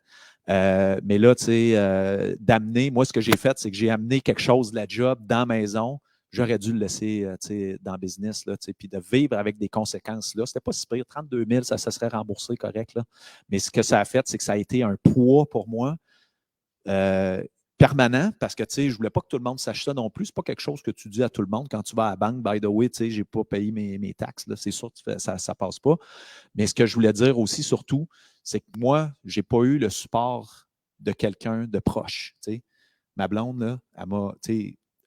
Mais là, tu sais, d'amener, moi, ce que j'ai fait, c'est que j'ai amené quelque chose de la job dans la maison. J'aurais dû le laisser dans le business, là, puis de vivre avec des conséquences. Là. C'était pas si pire. 32 000, ça serait remboursé correct. Là. Mais ce que ça a fait, c'est que ça a été un poids pour moi. Permanent, parce que, tu sais, je ne voulais pas que tout le monde sache ça non plus. Ce n'est pas quelque chose que tu dis à tout le monde quand tu vas à la banque. By the way, tu sais, je n'ai pas payé mes taxes. Là, c'est sûr que ça ne passe pas. Mais ce que je voulais dire aussi, surtout, c'est que moi, je n'ai pas eu le support de quelqu'un de proche. Tu sais. Ma blonde, là,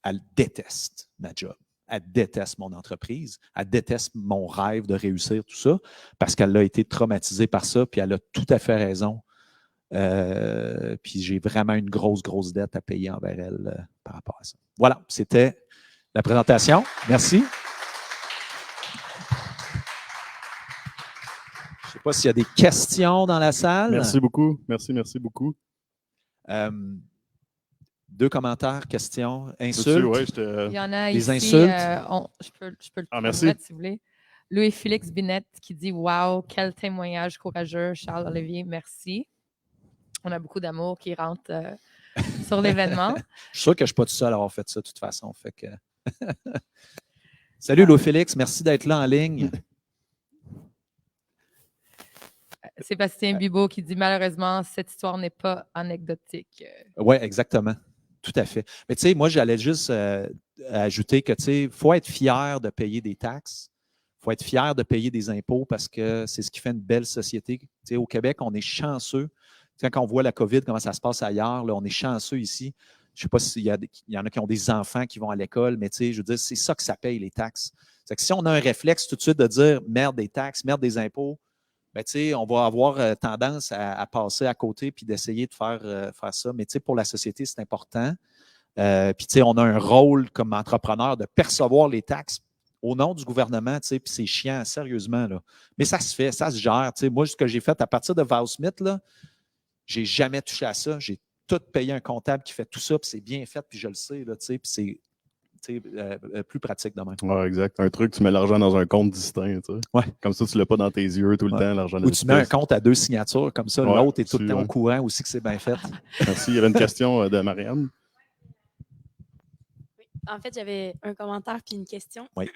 elle déteste ma job. Elle déteste mon entreprise. Elle déteste mon rêve de réussir tout ça parce qu'elle a été traumatisée par ça, puis elle a tout à fait raison. Puis j'ai vraiment une grosse dette à payer envers elle par rapport à ça. Voilà, c'était la présentation. Merci. Je ne sais pas s'il y a des questions dans la salle. Merci beaucoup. Merci beaucoup. 2 commentaires, questions, insultes. Ouais, Il y en a les ici. insultes. Je peux le merci. transmettre si vous voulez. Louis-Félix Binette qui dit « Wow, quel témoignage courageux. Charles-Olivier, merci. » On a beaucoup d'amour qui rentre sur l'événement. Je suis sûr que je ne suis pas tout seul à avoir fait ça de toute façon. Fait que... Salut Louis-Félix, merci d'être là en ligne. Sébastien Bibeau qui dit « Malheureusement, cette histoire n'est pas anecdotique. » Oui, exactement. Tout à fait. Mais tu sais, moi, j'allais juste ajouter que, tu sais, il faut être fier de payer des taxes. Il faut être fier de payer des impôts parce que c'est ce qui fait une belle société. Tu sais, au Québec, on est chanceux. Quand on voit la COVID, comment ça se passe ailleurs, là, on est chanceux ici. Je ne sais pas s'il y en a qui ont des enfants qui vont à l'école, mais tu sais, je veux dire, c'est ça que ça paye, les taxes. C'est que si on a un réflexe tout de suite de dire merde des taxes, merde des impôts, ben, tu sais, on va avoir tendance à passer à côté puis d'essayer de faire ça. Mais tu sais, pour la société, c'est important. Puis, tu sais, on a un rôle comme entrepreneur de percevoir les taxes au nom du gouvernement, tu sais, puis c'est chiant, sérieusement, là. Mais ça se fait, ça se gère. Tu sais, moi, ce que j'ai fait à partir de Val Smith, là, j'ai jamais touché à ça. J'ai tout payé un comptable qui fait tout ça, puis c'est bien fait, puis je le sais, là, tu sais, puis c'est plus pratique de même. Oui, exact. Un truc, tu mets l'argent dans un compte distinct. Tu sais. Ouais. Comme ça, tu ne l'as pas dans tes yeux tout le temps, l'argent. Ou tu mets un compte à 2 signatures, comme ça, l'autre est tout le temps au courant aussi que c'est bien fait. Merci. Il y avait une question de Marianne. Oui. En fait, j'avais un commentaire puis une question. Oui.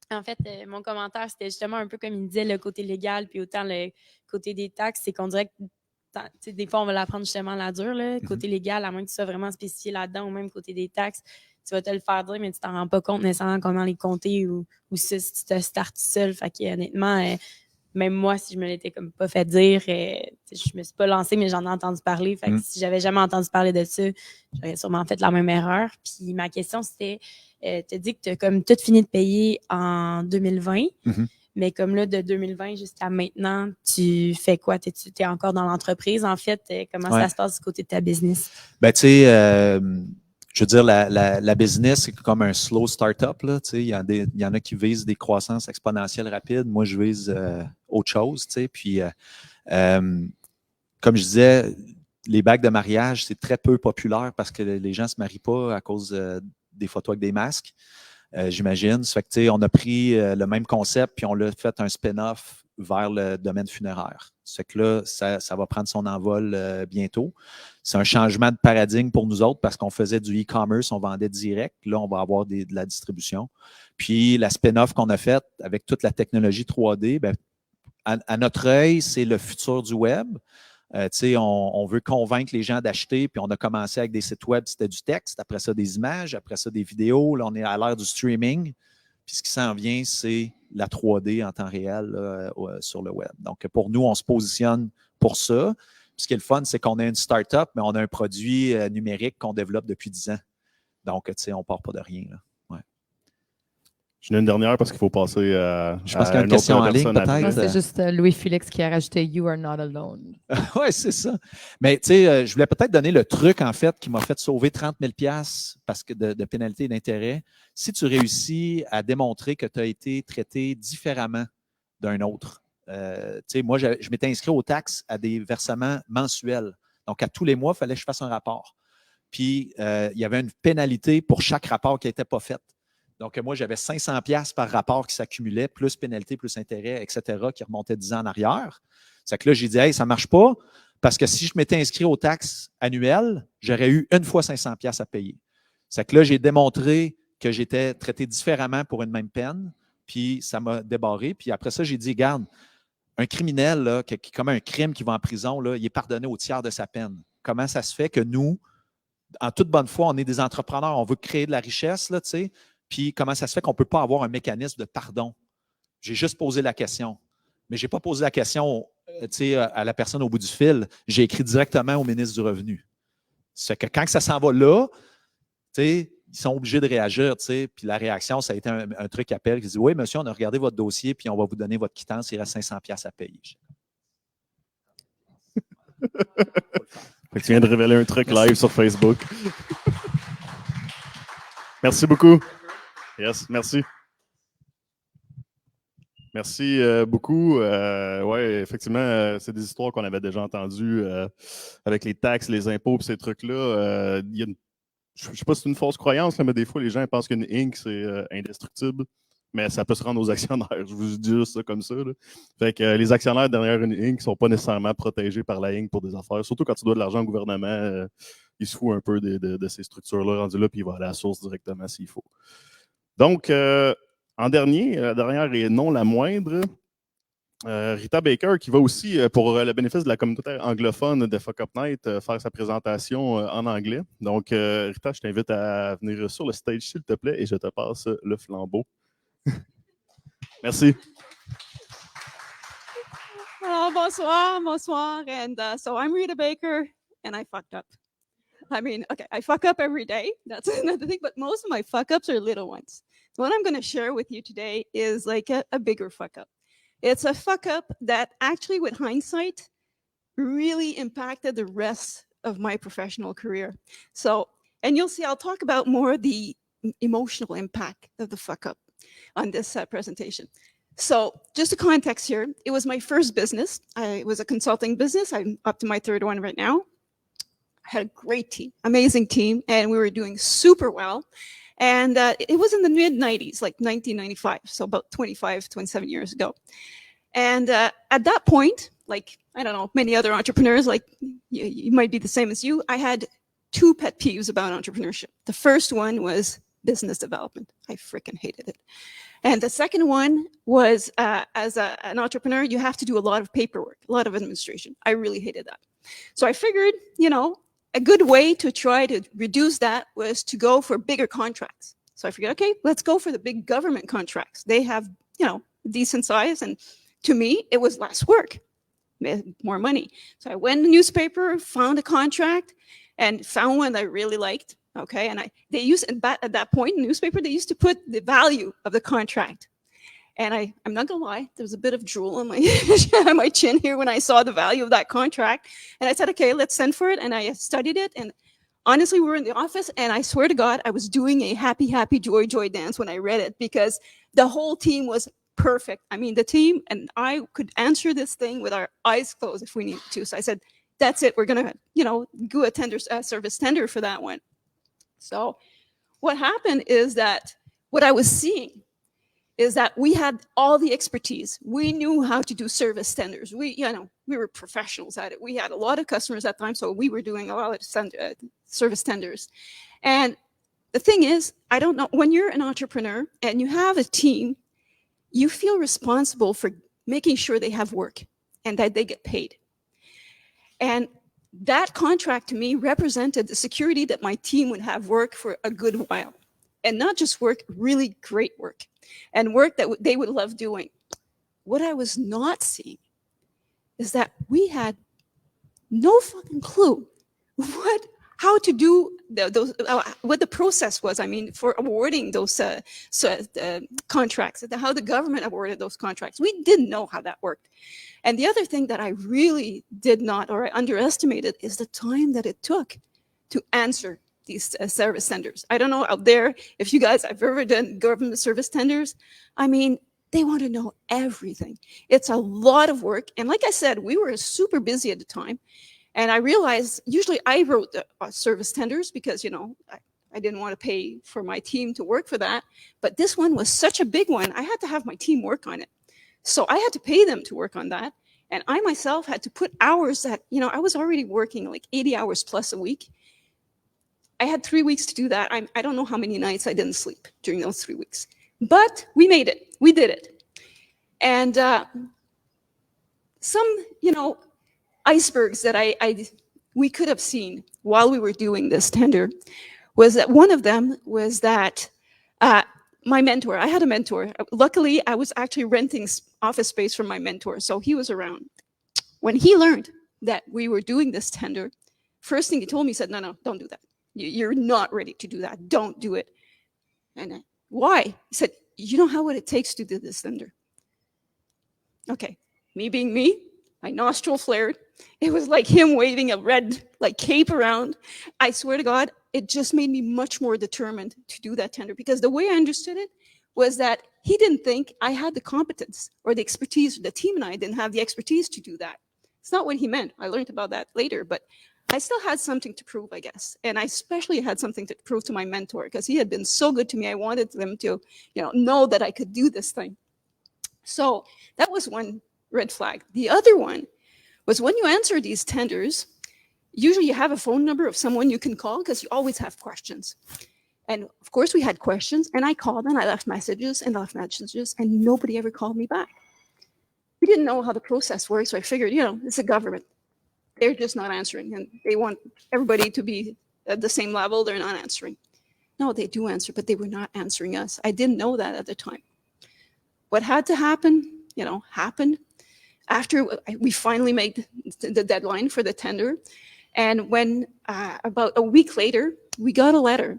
En fait, mon commentaire, c'était justement un peu comme il disait, le côté légal, puis autant le côté des taxes, c'est qu'on dirait que des fois, on va l'apprendre justement à la dure. Là. Côté légal, à moins que tu sois vraiment spécifié là-dedans, ou même côté des taxes, tu vas te le faire dire, mais tu t'en rends pas compte nécessairement comment les compter ou si tu te startes seul. Fait que honnêtement, même moi, si je me l'étais comme pas fait dire, je me suis pas lancée, mais j'en ai entendu parler. Fait que si j'avais jamais entendu parler de ça, j'aurais sûrement fait la même erreur. Puis ma question, c'était, tu as dit que tu as comme tout fini de payer en 2020, mais comme là, de 2020 jusqu'à maintenant, tu fais quoi? Tu es encore dans l'entreprise, en fait? Comment ça se passe du côté de ta business? Ben, tu sais, je veux dire, la business, c'est comme un slow startup. Il y en a qui visent des croissances exponentielles rapides. Moi, je vise autre chose. Puis, comme je disais, les bagues de mariage, c'est très peu populaire parce que les gens ne se marient pas à cause des photos avec des masques, j'imagine. Ça fait que, tu sais, on a pris le même concept puis on l'a fait un spin-off vers le domaine funéraire. Ça fait que là, ça va prendre son envol bientôt. C'est un changement de paradigme pour nous autres parce qu'on faisait du e-commerce, on vendait direct. Là, on va avoir de la distribution. Puis, la spin-off qu'on a faite avec toute la technologie 3D, ben, à notre œil, c'est le futur du web. On veut convaincre les gens d'acheter, puis on a commencé avec des sites web, c'était du texte, après ça des images, après ça des vidéos. Là, on est à l'ère du streaming. Puis ce qui s'en vient, c'est la 3D en temps réel là, sur le web. Donc, pour nous, on se positionne pour ça. Puis ce qui est le fun, c'est qu'on a une start-up, mais on a un produit numérique qu'on développe depuis 10 ans. Donc, on ne part pas de rien. Là. Ouais. J'en ai une dernière parce qu'il faut passer à. Je pense qu'il y a une question en ligne, peut-être. C'est juste Louis-Félix qui a rajouté You are not alone. Oui, c'est ça. Mais tu sais, je voulais peut-être donner le truc, en fait, qui m'a fait sauver 30 000 parce que de pénalités et d'intérêts. Si tu réussis à démontrer que tu as été traité différemment d'un autre. Tu sais, moi, je m'étais inscrit aux taxes à des versements mensuels. Donc, à tous les mois, il fallait que je fasse un rapport. Puis, il y avait une pénalité pour chaque rapport qui n'était pas fait. Donc, moi, j'avais 500 $ par rapport qui s'accumulait, plus pénalité, plus intérêt, etc., qui remontait 10 ans en arrière. C'est que là, j'ai dit, hey, ça ne marche pas, parce que si je m'étais inscrit aux taxes annuelles, j'aurais eu une fois 500 $ à payer. C'est que là, j'ai démontré que j'étais traité différemment pour une même peine, puis ça m'a débarré. Puis après ça, j'ai dit, regarde, un criminel là, qui commet un crime, qui va en prison, là, il est pardonné au tiers de sa peine. Comment ça se fait que nous, en toute bonne foi, on est des entrepreneurs, on veut créer de la richesse, là, tu sais, puis comment ça se fait qu'on ne peut pas avoir un mécanisme de pardon? J'ai juste posé la question. Mais je n'ai pas posé la question à la personne au bout du fil. J'ai écrit directement au ministre du Revenu. C'est que quand ça s'en va là, ils sont obligés de réagir. Puis la réaction, ça a été un truc appel qui dit, oui, monsieur, on a regardé votre dossier, puis on va vous donner votre quittance, il reste 500 $ à payer. Tu viens de révéler un truc live sur Facebook. Merci beaucoup. Yes, merci. Merci beaucoup. Ouais, effectivement, c'est des histoires qu'on avait déjà entendues avec les taxes, les impôts et ces trucs-là. Je ne sais pas si c'est une fausse croyance, là, mais des fois, les gens pensent qu'une Inc, c'est indestructible, mais ça peut se rendre aux actionnaires. Je vous dis juste ça comme ça. Là. Fait que les actionnaires derrière une Inc ne sont pas nécessairement protégés par la Inc pour des affaires. Surtout quand tu dois de l'argent au gouvernement, il se fout un peu de ces structures-là rendues là, puis il va aller à la source directement s'il faut. Donc, en dernier, la dernière et non la moindre, Rita Baker, qui va aussi, pour le bénéfice de la communauté anglophone de Fuck Up Night, faire sa présentation en anglais. Donc, Rita, je t'invite à venir sur le stage, s'il te plaît, et je te passe le flambeau. Merci. Hello, bonsoir. And so I'm Rita Baker, and I fucked up. I mean, okay, I fuck up every day. That's another thing, but most of my fuck ups are little ones. What I'm going to share with you today is like a bigger fuck up. It's a fuck up that actually, with hindsight, really impacted the rest of my professional career. So, and you'll see, I'll talk about more the emotional impact of the fuck up on this presentation. So just a context here, it was my first business. It was a consulting business. I'm up to my third one right now. I had a great team, amazing team, and we were doing super well. And it was in the mid-90s, like 1995, so about 25, 27 years ago. And at that point, like, I don't know, many other entrepreneurs, like you might be the same as you, I had two pet peeves about entrepreneurship. The first one was business development. I freaking hated it. And the second one was as an entrepreneur, you have to do a lot of paperwork, a lot of administration. I really hated that. So I figured, a good way to try to reduce that was to go for bigger contracts. So I figured, okay, let's go for the big government contracts. They have, decent size. And to me, it was less work, more money. So I went to the newspaper, found a contract, and found one that I really liked. Okay, and they used at that point in the newspaper, they used to put the value of the contract. And I'm not gonna lie, there was a bit of drool on my on my chin here when I saw the value of that contract. And I said, okay, let's send for it. And I studied it. And honestly, we were in the office, and I swear to God, I was doing a happy, happy, joy, joy dance when I read it, because the whole team was perfect. I mean, the team and I could answer this thing with our eyes closed if we needed to. So I said, that's it. We're gonna, do a tender service tender for that one. So what happened is that what I was seeing is that we had all the expertise. We knew how to do service tenders. We were professionals at it. We had a lot of customers at the time, so we were doing a lot of service tenders. And the thing is, I don't know, when you're an entrepreneur and you have a team, you feel responsible for making sure they have work and that they get paid. And that contract to me represented the security that my team would have work for a good while. And not just work, really great work. And work that they would love doing. What I was not seeing is that we had no fucking clue how to do those, what the process was. I mean, for awarding those contracts, how the government awarded those contracts. We didn't know how that worked. And the other thing that I really did not, or I underestimated, is the time that it took to answer these service tenders. I don't know out there if you guys have ever done government service tenders. I mean, they want to know everything. It's a lot of work. And like I said, we were super busy at the time. And I realized usually I wrote the service tenders because, I didn't want to pay for my team to work for that. But this one was such a big one. I had to have my team work on it. So I had to pay them to work on that. And I myself had to put hours that, I was already working like 80 hours plus a week. I had 3 weeks to do that. I don't know how many nights I didn't sleep during those 3 weeks. But we made it. We did it. And some, icebergs that we could have seen while we were doing this tender was that one of them was that my mentor, I had a mentor. Luckily, I was actually renting office space from my mentor, so he was around. When he learned that we were doing this tender, first thing he told me, he said, no, don't do that. You're not ready to do that. Don't do it. And why? He said, you know what it takes to do this tender. Okay, me being me, my nostril flared. It was like him waving a red cape around. I swear to God, it just made me much more determined to do that tender, because the way I understood it was that he didn't think I had the competence or the expertise. The team and I didn't have the expertise to do that. It's not what he meant. I learned about that later, but I still had something to prove, I guess. And I especially had something to prove to my mentor, because he had been so good to me. I wanted them to, know that I could do this thing. So that was one red flag. The other one was when you answer these tenders, usually you have a phone number of someone you can call because you always have questions. And of course we had questions, and I called and I left messages and nobody ever called me back. We didn't know how the process works, so I figured, it's a government. They're just not answering, and they want everybody to be at the same level. They're not answering. No, they do answer, but they were not answering us. I didn't know that at the time. What had to happen, happened. After we finally made the deadline for the tender, and when about a week later, we got a letter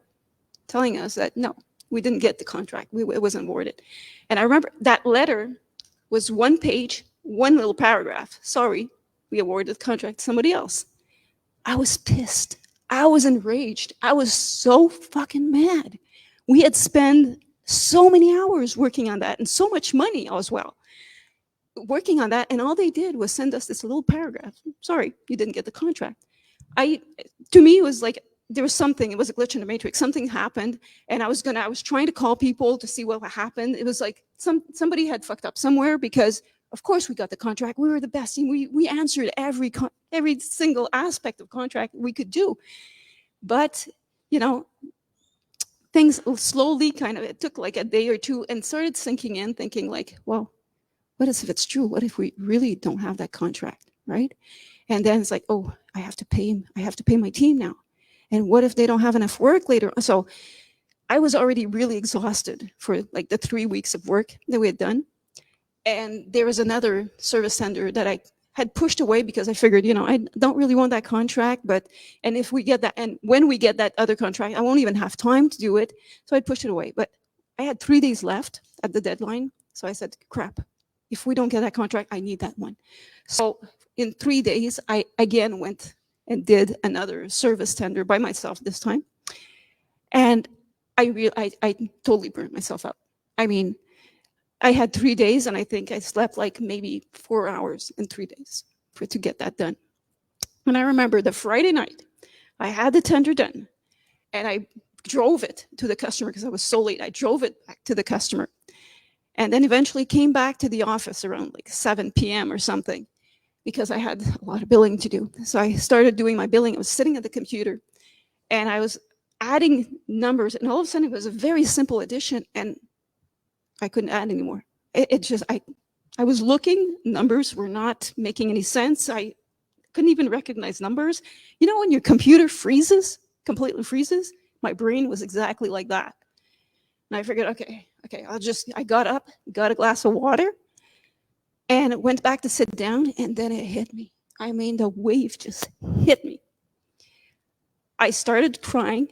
telling us that, no, we didn't get the contract. It wasn't awarded. And I remember that letter was one page, one little paragraph. Sorry, we awarded the contract to somebody else. I was pissed. I was enraged. I was so fucking mad. We had spent so many hours working on that and so much money as well. Working on that, and all they did was send us this little paragraph. Sorry, you didn't get the contract. To me, it was like there was something. It was a glitch in the matrix. Something happened, and I was trying to call people to see what happened. It was like somebody had fucked up somewhere, because of course we got the contract. We were the best team. We answered every single aspect of contract we could do. But things slowly it took like a day or two and started sinking in, thinking like, well, what if it's true? What if we really don't have that contract, right? And then it's like, oh, I have to pay my team now. And what if they don't have enough work later? So I was already really exhausted for like the 3 weeks of work that we had done. And there was another service tender that I had pushed away because I figured, I don't really want that contract, and if we get that, and when we get that other contract, I won't even have time to do it. So I pushed it away, but I had 3 days left at the deadline. So I said, crap, if we don't get that contract, I need that one. So in 3 days, I again went and did another service tender by myself this time. And I totally burned myself out. I mean, I had 3 days, and I think I slept like maybe 4 hours in 3 days to get that done. And I remember the Friday night, I had the tender done, and I drove it to the customer because I was so late. I drove it back to the customer, and then eventually came back to the office around like 7 p.m. or something because I had a lot of billing to do. So I started doing my billing. I was sitting at the computer, and I was adding numbers, and all of a sudden it was a very simple addition, and I couldn't add anymore. I was looking, numbers were not making any sense. I couldn't even recognize numbers. When your computer completely freezes, my brain was exactly like that. And I figured, okay, I got up, got a glass of water, and went back to sit down, and then it hit me. I mean, the wave just hit me. I started crying.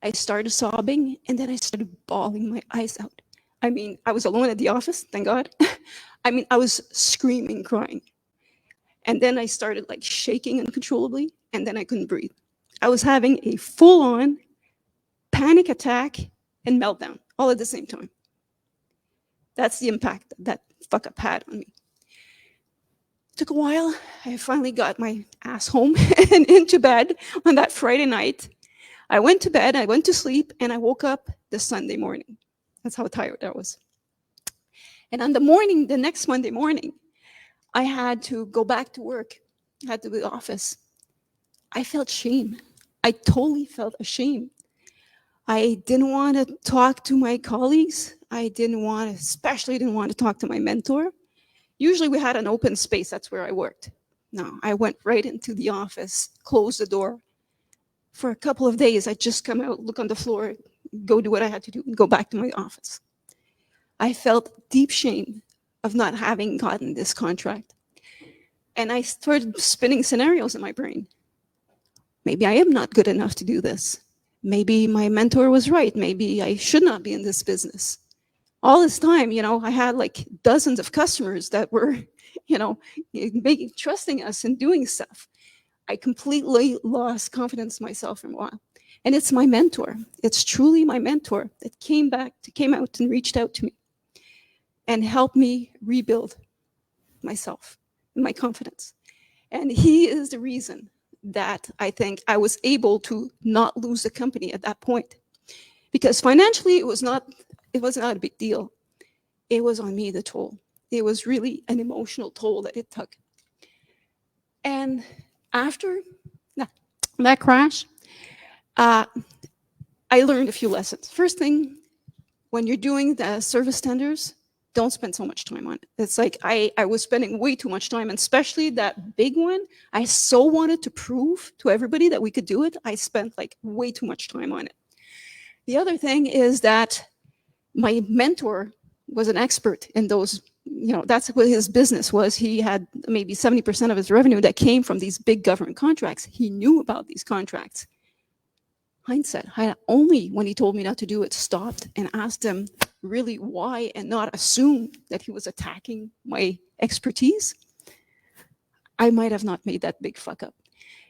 I started sobbing, and then I started bawling my eyes out. I mean, I was alone at the office, thank God. I mean, I was screaming, crying. And then I started like shaking uncontrollably, and then I couldn't breathe. I was having a full-on panic attack and meltdown all at the same time. That's the impact that fuck up had on me. It took a while. I finally got my ass home and into bed on that Friday night. I went to bed, I went to sleep, and I woke up the Sunday morning. That's how tired I was. And on the next Monday morning, I had to go back to work. I had to go to the office. I felt shame. I totally felt ashamed. I didn't want to talk to my colleagues. Especially didn't want to talk to my mentor. Usually we had an open space, that's where I worked. No, I went right into the office, closed the door. For a couple of days, I'd just come out, look on the floor, go do what I had to do, and go back to my office. I felt deep shame of not having gotten this contract. And I started spinning scenarios in my brain. Maybe I am not good enough to do this. Maybe my mentor was right. Maybe I should not be in this business. All this time, I had like dozens of customers that were, trusting us and doing stuff. I completely lost confidence in myself for a while. And it's my mentor. It's truly my mentor that came out and reached out to me and helped me rebuild myself and my confidence. And he is the reason that I think I was able to not lose the company at that point. Because financially, it was not a big deal. It was on me, the toll. It was really an emotional toll that it took. And after that crash, I learned a few lessons. First thing, when you're doing the service tenders, don't spend so much time on it. It's like I was spending way too much time, and especially that big one, I so wanted to prove to everybody that we could do it. I spent like way too much time on it. The other thing is that my mentor was an expert in those, that's what his business was. He had maybe 70% of his revenue that came from these big government contracts. He knew about these contracts. Hindsight, I only, when he told me not to do it, stopped and asked him really why and not assume that he was attacking my expertise. I might have not made that big fuck up.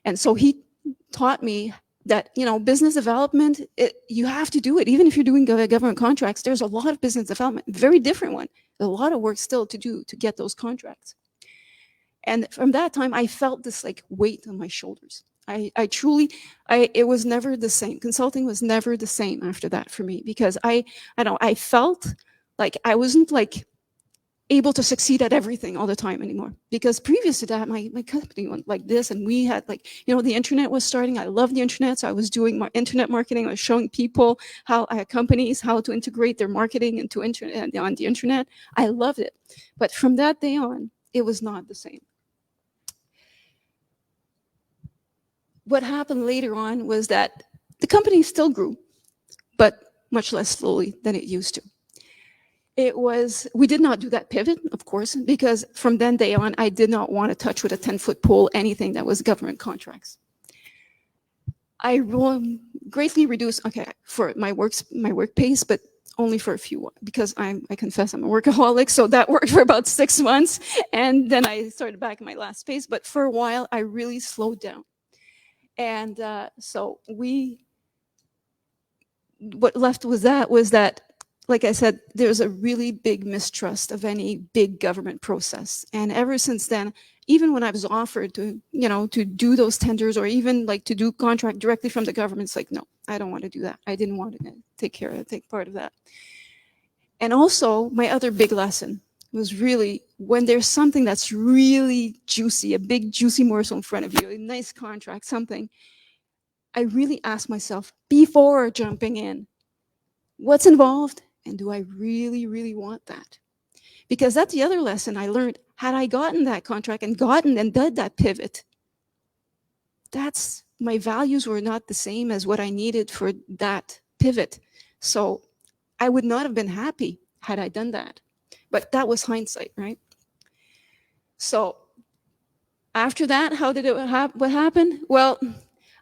And so he taught me that, business development, you have to do it. Even if you're doing government contracts, there's a lot of business development, very different one. A lot of work still to do to get those contracts. And from that time, I felt this like weight on my shoulders. It was never the same. Consulting was never the same after that for me, because I felt like I wasn't like able to succeed at everything all the time anymore. Because previous to that, my company went like this, and we had like, the internet was starting. I love the internet, so I was doing my internet marketing. I was showing people companies how to integrate their marketing into internet on the internet. I loved it. But from that day on, it was not the same. What happened later on was that the company still grew, but much less slowly than it used to. We did not do that pivot, of course, because from then day on, I did not want to touch with a 10-foot pole anything that was government contracts. I greatly reduced, for my work pace, but only for a few, because I confess I'm a workaholic, so that worked for about 6 months, and then I started back in my last pace, but for a while, I really slowed down. And what left was that, like I said, there's a really big mistrust of any big government process. And ever since then, even when I was offered to do those tenders, or even like to do contract directly from the government, it's like, no, I don't want to do that. I didn't want to take part of that. And also, my other big lesson was really, when there's something that's really juicy, a big juicy morsel in front of you, a nice contract, something, I really ask myself before jumping in, what's involved? And do I really, really want that? Because that's the other lesson I learned. Had I gotten that contract and did that pivot, my values were not the same as what I needed for that pivot. So I would not have been happy had I done that. But that was hindsight, right? So after that, what happened? Well,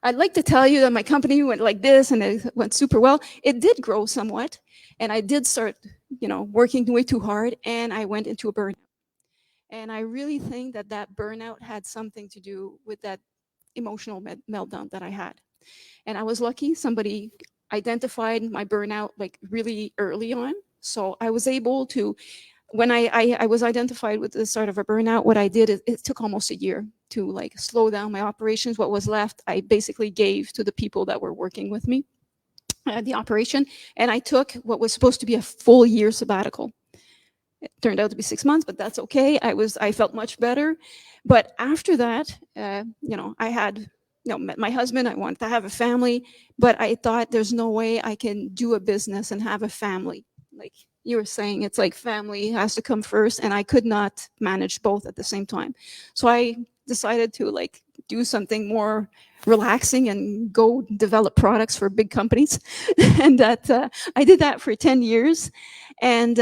I'd like to tell you that my company went like this and it went super well. It did grow somewhat, and I did start, working way too hard, and I went into a burnout. And I really think that burnout had something to do with that emotional meltdown that I had. And I was lucky, somebody identified my burnout like really early on. So I was able to, when I was identified with the start of a burnout, what I did is it took almost a year to like slow down my operations. What was left, I basically gave to the people that were working with me, the operation. And I took what was supposed to be a full year sabbatical. It turned out to be 6 months, but that's okay. I felt much better. But after that, I had, met my husband. I wanted to have a family, but I thought there's no way I can do a business and have a family. Like you were saying, it's like family has to come first, and I could not manage both at the same time. So I decided to like do something more relaxing and go develop products for big companies. And I did that for 10 years. And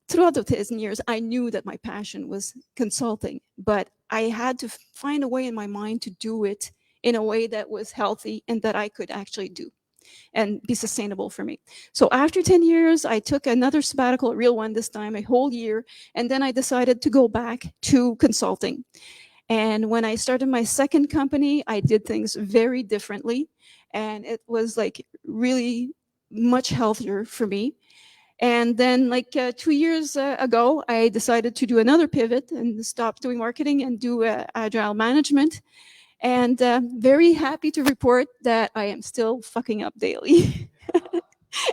throughout the 10 years, I knew that my passion was consulting, but I had to find a way in my mind to do it in a way that was healthy and that I could actually do and be sustainable for me. So after 10 years, I took another sabbatical, a real one this time, a whole year, and then I decided to go back to consulting. And when I started my second company, I did things very differently, and it was like really much healthier for me. And then like 2 years ago, I decided to do another pivot and stop doing marketing and do agile management. And very happy to report that I am still fucking up daily.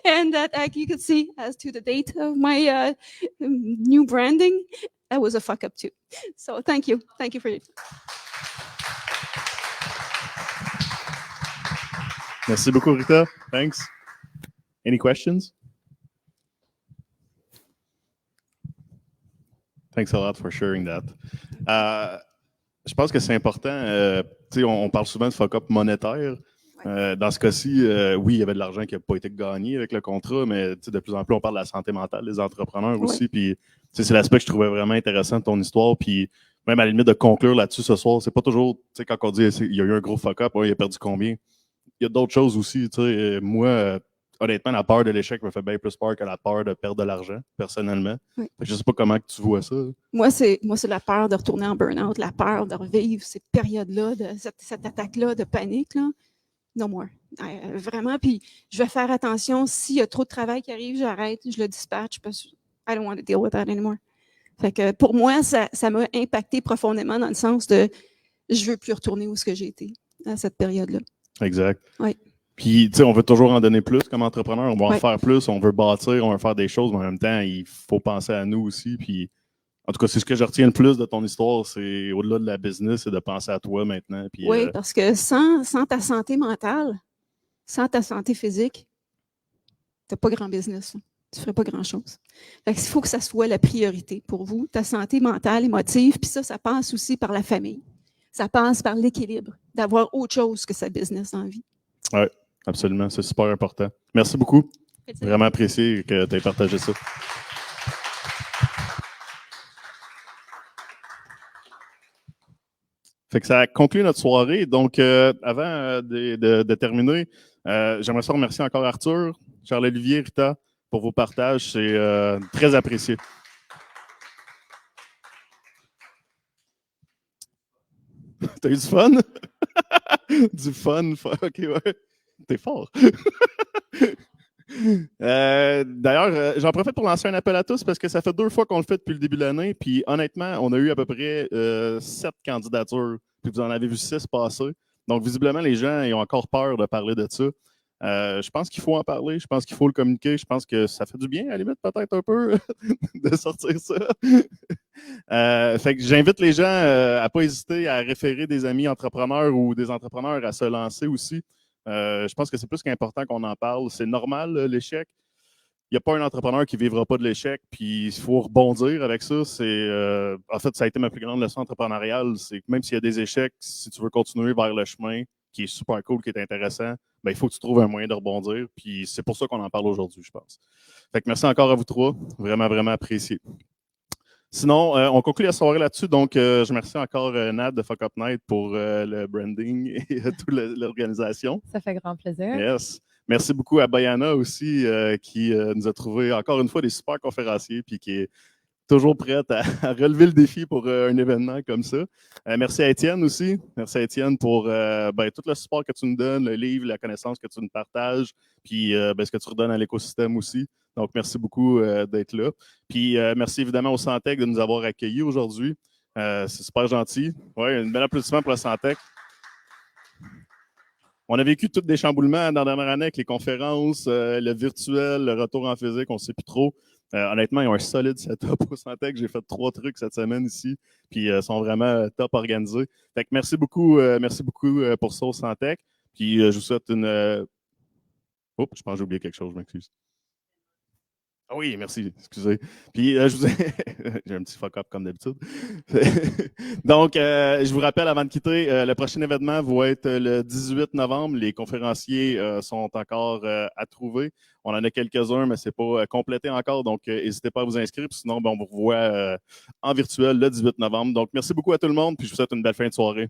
And that, like you can see, as to the date of my new branding, that was a fuck up too. So thank you. Thank you for it. Merci beaucoup, Rita. Thanks. Any questions? Thanks a lot for sharing that. Je pense que c'est important. On parle souvent de fuck-up monétaire. Dans ce cas-ci, oui, il y avait de l'argent qui n'a pas été gagné avec le contrat, mais de plus en plus, on parle de la santé mentale des entrepreneurs aussi. Puis, c'est l'aspect que je trouvais vraiment intéressant de ton histoire. Puis, même à la limite de conclure là-dessus ce soir, c'est pas toujours, quand on dit il y a eu un gros fuck-up, il a perdu combien? Il y a d'autres choses aussi. Moi, honnêtement, la peur de l'échec me fait bien plus peur que la peur de perdre de l'argent, personnellement. Oui. Je ne sais pas comment tu vois ça. Moi, c'est la peur de retourner en burn-out, la peur de revivre cette période-là, cette attaque-là de panique. Là. No more. Vraiment. Puis, je vais faire attention. S'il y a trop de travail qui arrive, j'arrête, je le dispatche parce que I don't want to deal with that anymore. Fait que pour moi, ça m'a impacté profondément dans le sens de je ne veux plus retourner où j'ai été à cette période-là. Exact. Oui. Puis, on veut toujours en donner plus comme entrepreneur. On va en faire plus, on veut bâtir, on veut faire des choses, mais en même temps, il faut penser à nous aussi. Puis, En tout cas, c'est ce que je retiens le plus de ton histoire, c'est au-delà de la business, c'est de penser à toi maintenant. Puis, Oui, parce que sans ta santé mentale, sans ta santé physique, tu n'as pas grand business. Tu ne ferais pas grand-chose. Il faut que ça soit la priorité pour vous, ta santé mentale, émotive, puis ça passe aussi par la famille. Ça passe par l'équilibre, d'avoir autre chose que sa business dans la vie. Oui, absolument. C'est super important. Merci beaucoup. Merci. Vraiment apprécié que tu aies partagé ça. Fait que ça conclut notre soirée. Donc, avant de terminer, j'aimerais ça remercier encore Arthur, Charles-Olivier, Rita pour vos partages. C'est très apprécié. T'as eu du fun? Du fun? OK, ouais. T'es fort. D'ailleurs, j'en profite pour lancer un appel à tous parce que ça fait 2 fois qu'on le fait depuis le début de l'année. Puis honnêtement, on a eu à peu près 7 candidatures. Puis vous en avez vu 6 passer. Donc visiblement, les gens ils ont encore peur de parler de ça. Je pense qu'il faut en parler. Je pense qu'il faut le communiquer. Je pense que ça fait du bien, à la limite, peut-être un peu, de sortir ça. Fait que j'invite les gens à ne pas hésiter à référer des amis entrepreneurs ou des entrepreneurs à se lancer aussi. Je pense que c'est plus qu'important qu'on en parle. C'est normal, l'échec. Il n'y a pas un entrepreneur qui ne vivra pas de l'échec, puis il faut rebondir avec ça. En fait, ça a été ma plus grande leçon entrepreneuriale. C'est que même s'il y a des échecs, si tu veux continuer vers le chemin qui est super cool, qui est intéressant, ben, il faut que tu trouves un moyen de rebondir. Puis c'est pour ça qu'on en parle aujourd'hui, je pense. Fait que merci encore à vous 3. Vraiment, vraiment apprécié. Sinon, on conclut la soirée là-dessus. Donc, je remercie encore Nat de Fuck Up Night pour le branding et toute l'organisation. Ça fait grand plaisir. Yes. Merci beaucoup à Bayana aussi, qui nous a trouvé encore une fois des super conférenciers puis qui est toujours prête à relever le défi pour un événement comme ça. Merci à Étienne aussi. Merci à Étienne pour tout le support que tu nous donnes, le livre, la connaissance que tu nous partages, puis ce que tu redonnes à l'écosystème aussi. Donc, merci beaucoup d'être là. Puis, merci évidemment au Santec de nous avoir accueillis aujourd'hui. C'est super gentil. Oui, un bel applaudissement pour le Santec. On a vécu tous des chamboulements dans la dernière année avec les conférences, le virtuel, le retour en physique, on ne sait plus trop. Honnêtement, ils ont un solide setup au Santec. J'ai fait 3 trucs cette semaine ici, puis ils sont vraiment top organisés. Fait que merci beaucoup pour ça au Santec. Puis je vous souhaite une... Oups, je pense que j'ai oublié quelque chose, je m'excuse. Ah oui, merci, excusez. Puis, je vous ai... j'ai un petit fuck-up comme d'habitude. Donc, je vous rappelle avant de quitter, le prochain événement va être le 18 novembre. Les conférenciers sont encore à trouver. On en a quelques-uns, mais ce n'est pas complété encore. Donc, n'hésitez pas à vous inscrire. Puis sinon, on vous revoit en virtuel le 18 novembre. Donc, merci beaucoup à tout le monde. Puis, je vous souhaite une belle fin de soirée.